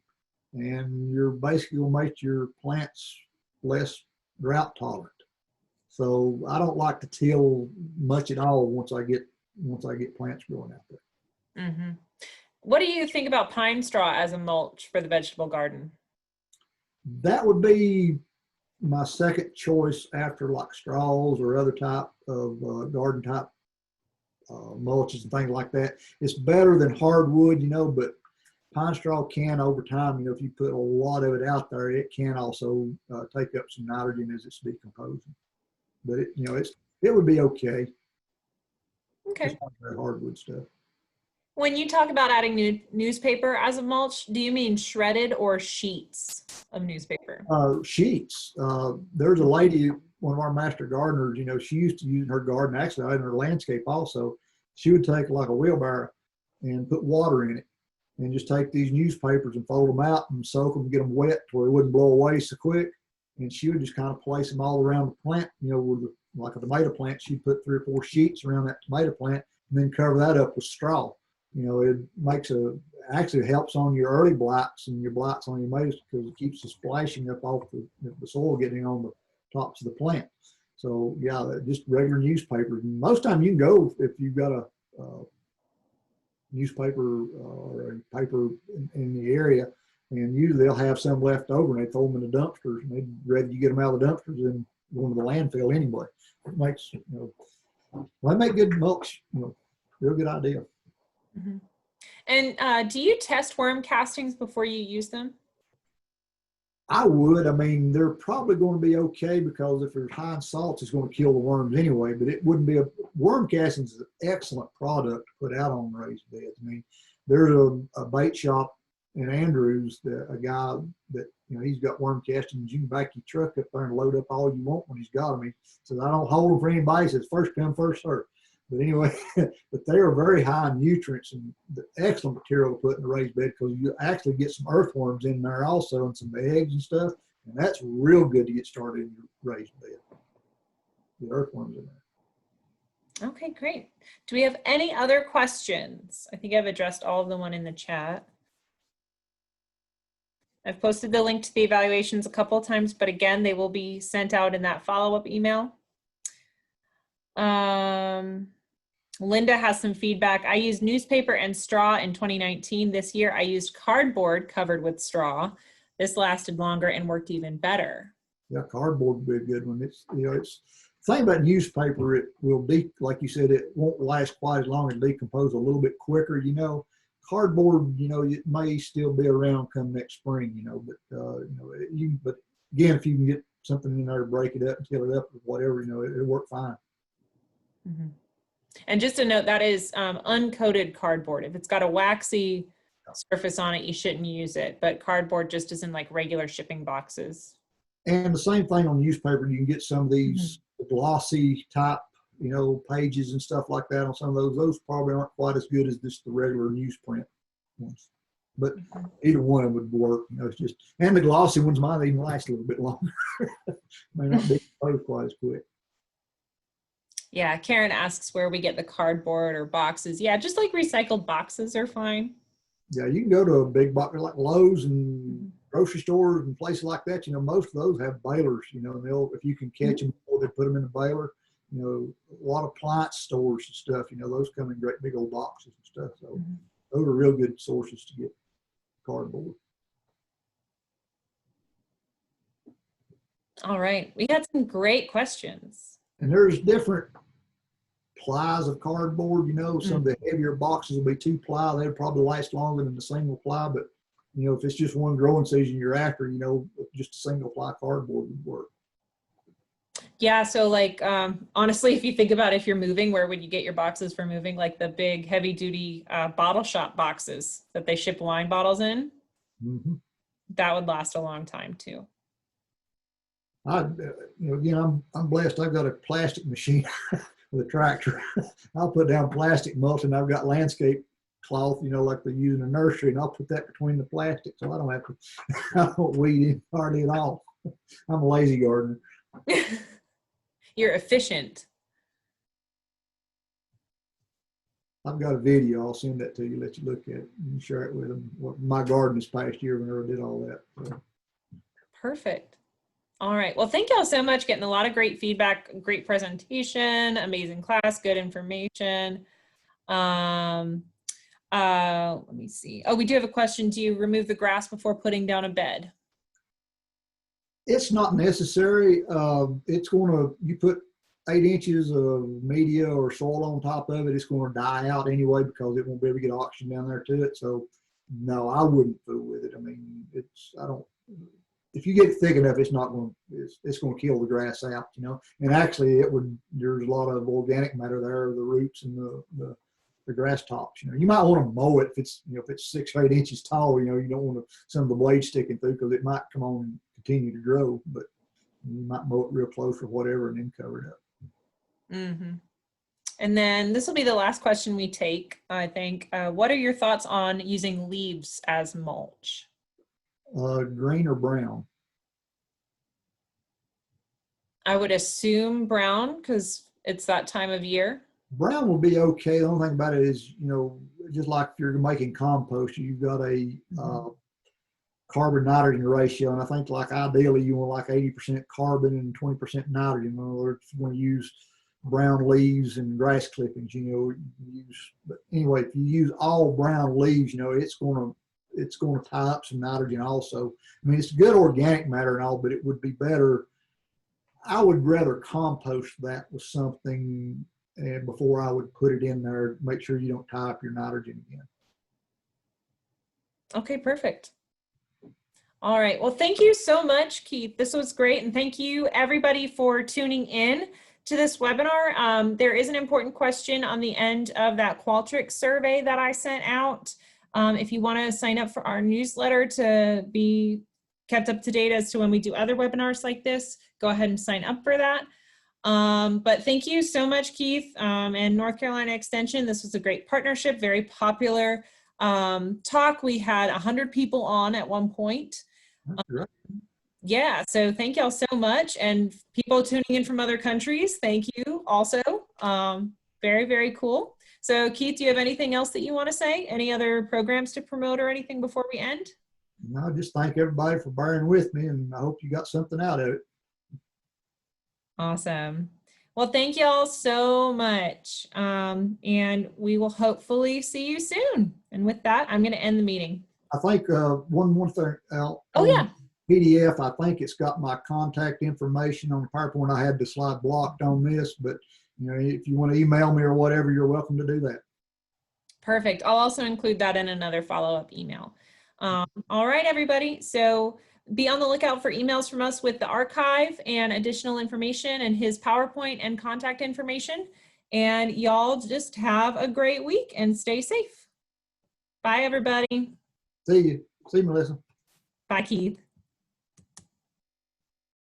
and you're basically going to make your plants less drought tolerant. So I don't like to till much at all once I get plants growing out there. Mm-hmm. What do you think about pine straw as a mulch for the vegetable garden? That would be my second choice after like straws or other type of garden type mulches and things like that. It's better than hardwood, but pine straw can over time, if you put a lot of it out there, it can also take up some nitrogen as it's decomposing. But it would be okay. Okay. Hardwood stuff. When you talk about adding newspaper as a mulch, do you mean shredded or sheets of newspaper? Sheets. There's a lady, one of our master gardeners, she used to use in her garden, actually in her landscape also, she would take like a wheelbarrow and put water in it and just take these newspapers and fold them out and soak them, get them wet to where they wouldn't blow away so quick. And she would just kind of place them all around the plant, like a tomato plant, she'd put 3 or 4 sheets around that tomato plant and then cover that up with straw. It actually helps on your early blights and your blights on your tomatoes, because it keeps the splashing up off the soil getting on the tops of the plant. So yeah, just regular newspapers. Most time you can go, if you've got a newspaper or a paper in the area, and usually they'll have some left over and they throw them in the dumpsters, and they'd rather you get them out of the dumpsters than going to the landfill anyway. It makes, they make good mulch, real good idea. Mm-hmm. And do you test worm castings before you use them? I would. I mean, they're probably going to be okay, because if there's high in salts, it's going to kill the worms anyway. But it wouldn't be worm castings is an excellent product to put out on raised beds. I mean, there's a bait shop in Andrews, a guy that he's got worm castings. You can back your truck up there and load up all you want when he's got them. He says, I don't hold them for anybody. He says, first come, first serve. But anyway, but they are very high in nutrients and the excellent material to put in the raised bed, because you actually get some earthworms in there also, and some eggs and stuff. And that's real good to get started in your raised bed. The earthworms in there. Okay, great. Do we have any other questions? I think I've addressed all of the one in the chat. I've posted the link to the evaluations a couple of times, but again, they will be sent out in that follow-up email. Linda has some feedback. I used newspaper and straw in 2019. This year, I used cardboard covered with straw. This lasted longer and worked even better. Yeah, cardboard would be a good one. It's, you know, it's the thing about newspaper, it will be, like you said, it won't last quite as long and decompose a little bit quicker, you know. Cardboard, you know, it may still be around come next spring, you know, but, you know, but again, if you can get something in there to break it up and fill it up or whatever, you know, it'll work fine. Mm-hmm. And just a note, that is uncoated cardboard. If it's got a waxy surface on it, you shouldn't use it, but cardboard just isn't like regular shipping boxes. And the same thing on newspaper, you can get some of these glossy type, you know, pages and stuff like that on some of those. Those probably aren't quite as good as just the regular newsprint ones. But either one of them would work. You know, it's just, and the glossy ones might even last a little bit longer. May not be quite as quick. Yeah, Karen asks where we get the cardboard or boxes. Yeah, just like recycled boxes are fine. Yeah, you can go to a big box like Lowe's and grocery stores and places like that. You know, most of those have balers, you know, and they'll, if you can catch them before they put them in the baler, you know, a lot of appliance stores and stuff, you know, those come in great big old boxes and stuff. So those are real good sources to get cardboard. All right, we had some great questions. And there's different plies of cardboard, you know, some of the heavier boxes will be 2-ply. They'll probably last longer than the single ply, but you know, if it's just one growing season you're after, you know, just a single ply cardboard would work. Yeah, so like, honestly, if you think about if you're moving, where would you get your boxes for moving? Like the big heavy duty bottle shop boxes that they ship wine bottles in. That would last a long time too. You know, again, I'm blessed. I've got a plastic machine with a tractor. I'll put down plastic mulch, and I've got landscape cloth, you know, like they use in a nursery, and I'll put that between the plastic, so I don't have to. I don't weed in hardly at all. I'm a lazy gardener. You're efficient. I've got a video. I'll send that to you. Let you look at it and share it with them. What my garden this past year whenever I did all that. So. Perfect. All right. Well, thank y'all so much. Getting a lot of great feedback, great presentation, amazing class, good information. Let me see. Oh, we do have a question. Do you remove the grass before putting down a bed? It's not necessary. It's going to, you put 8 inches of media or soil on top of it, it's going to die out anyway because it won't be able to get oxygen down there to it. So no, I wouldn't fool with it. I mean, if you get thick enough, it's not going to, it's going to kill the grass out, you know. And actually there's a lot of organic matter there, the roots and the grass tops, you know. You might want to mow it if it's, you know, if it's 6 or 8 inches tall, you know, you don't want some of the blades sticking through because it might come on and continue to grow, but you might mow it real close or whatever and then cover it up. And then this will be the last question we take, I think. What are your thoughts on using leaves as mulch? Green or brown? I would assume brown because it's that time of year. Brown will be okay. The only thing about it is, you know, just like if you're making compost, you've got a carbon nitrogen ratio, and I think like ideally you want like 80% carbon and 20% nitrogen. In other words, you want to use brown leaves and grass clippings, you know, but anyway, if you use all brown leaves, you know, it's going to tie up some nitrogen also. I mean, it's good organic matter and all, but it would be better. I would rather compost that with something and before I would put it in there, make sure you don't tie up your nitrogen again. Okay, perfect. All right. Well, thank you so much, Keith. This was great. And thank you everybody for tuning in to this webinar. There is an important question on the end of that Qualtrics survey that I sent out. If you want to sign up for our newsletter to be kept up to date as to when we do other webinars like this, go ahead and sign up for that. But thank you so much, Keith, and North Carolina Extension. This was a great partnership, very popular talk. We had 100 people on at one point. Yeah, so thank y'all so much. And people tuning in from other countries, thank you also. Very, very cool. So Keith, do you have anything else that you want to say? Any other programs to promote or anything before we end? No, just thank everybody for bearing with me, and I hope you got something out of it. Awesome. Well, thank y'all so much. And we will hopefully see you soon. And with that, I'm going to end the meeting. I think one more thing, Oh, on yeah. PDF, I think it's got my contact information on the PowerPoint. I had the slide blocked on this, but if you want to email me or whatever, you're welcome to do that. Perfect. I'll also include that in another follow-up email. All right, everybody. So be on the lookout for emails from us with the archive and additional information and his PowerPoint and contact information. And y'all just have a great week and stay safe. Bye, everybody. See you. See you, Melissa. Bye, Keith.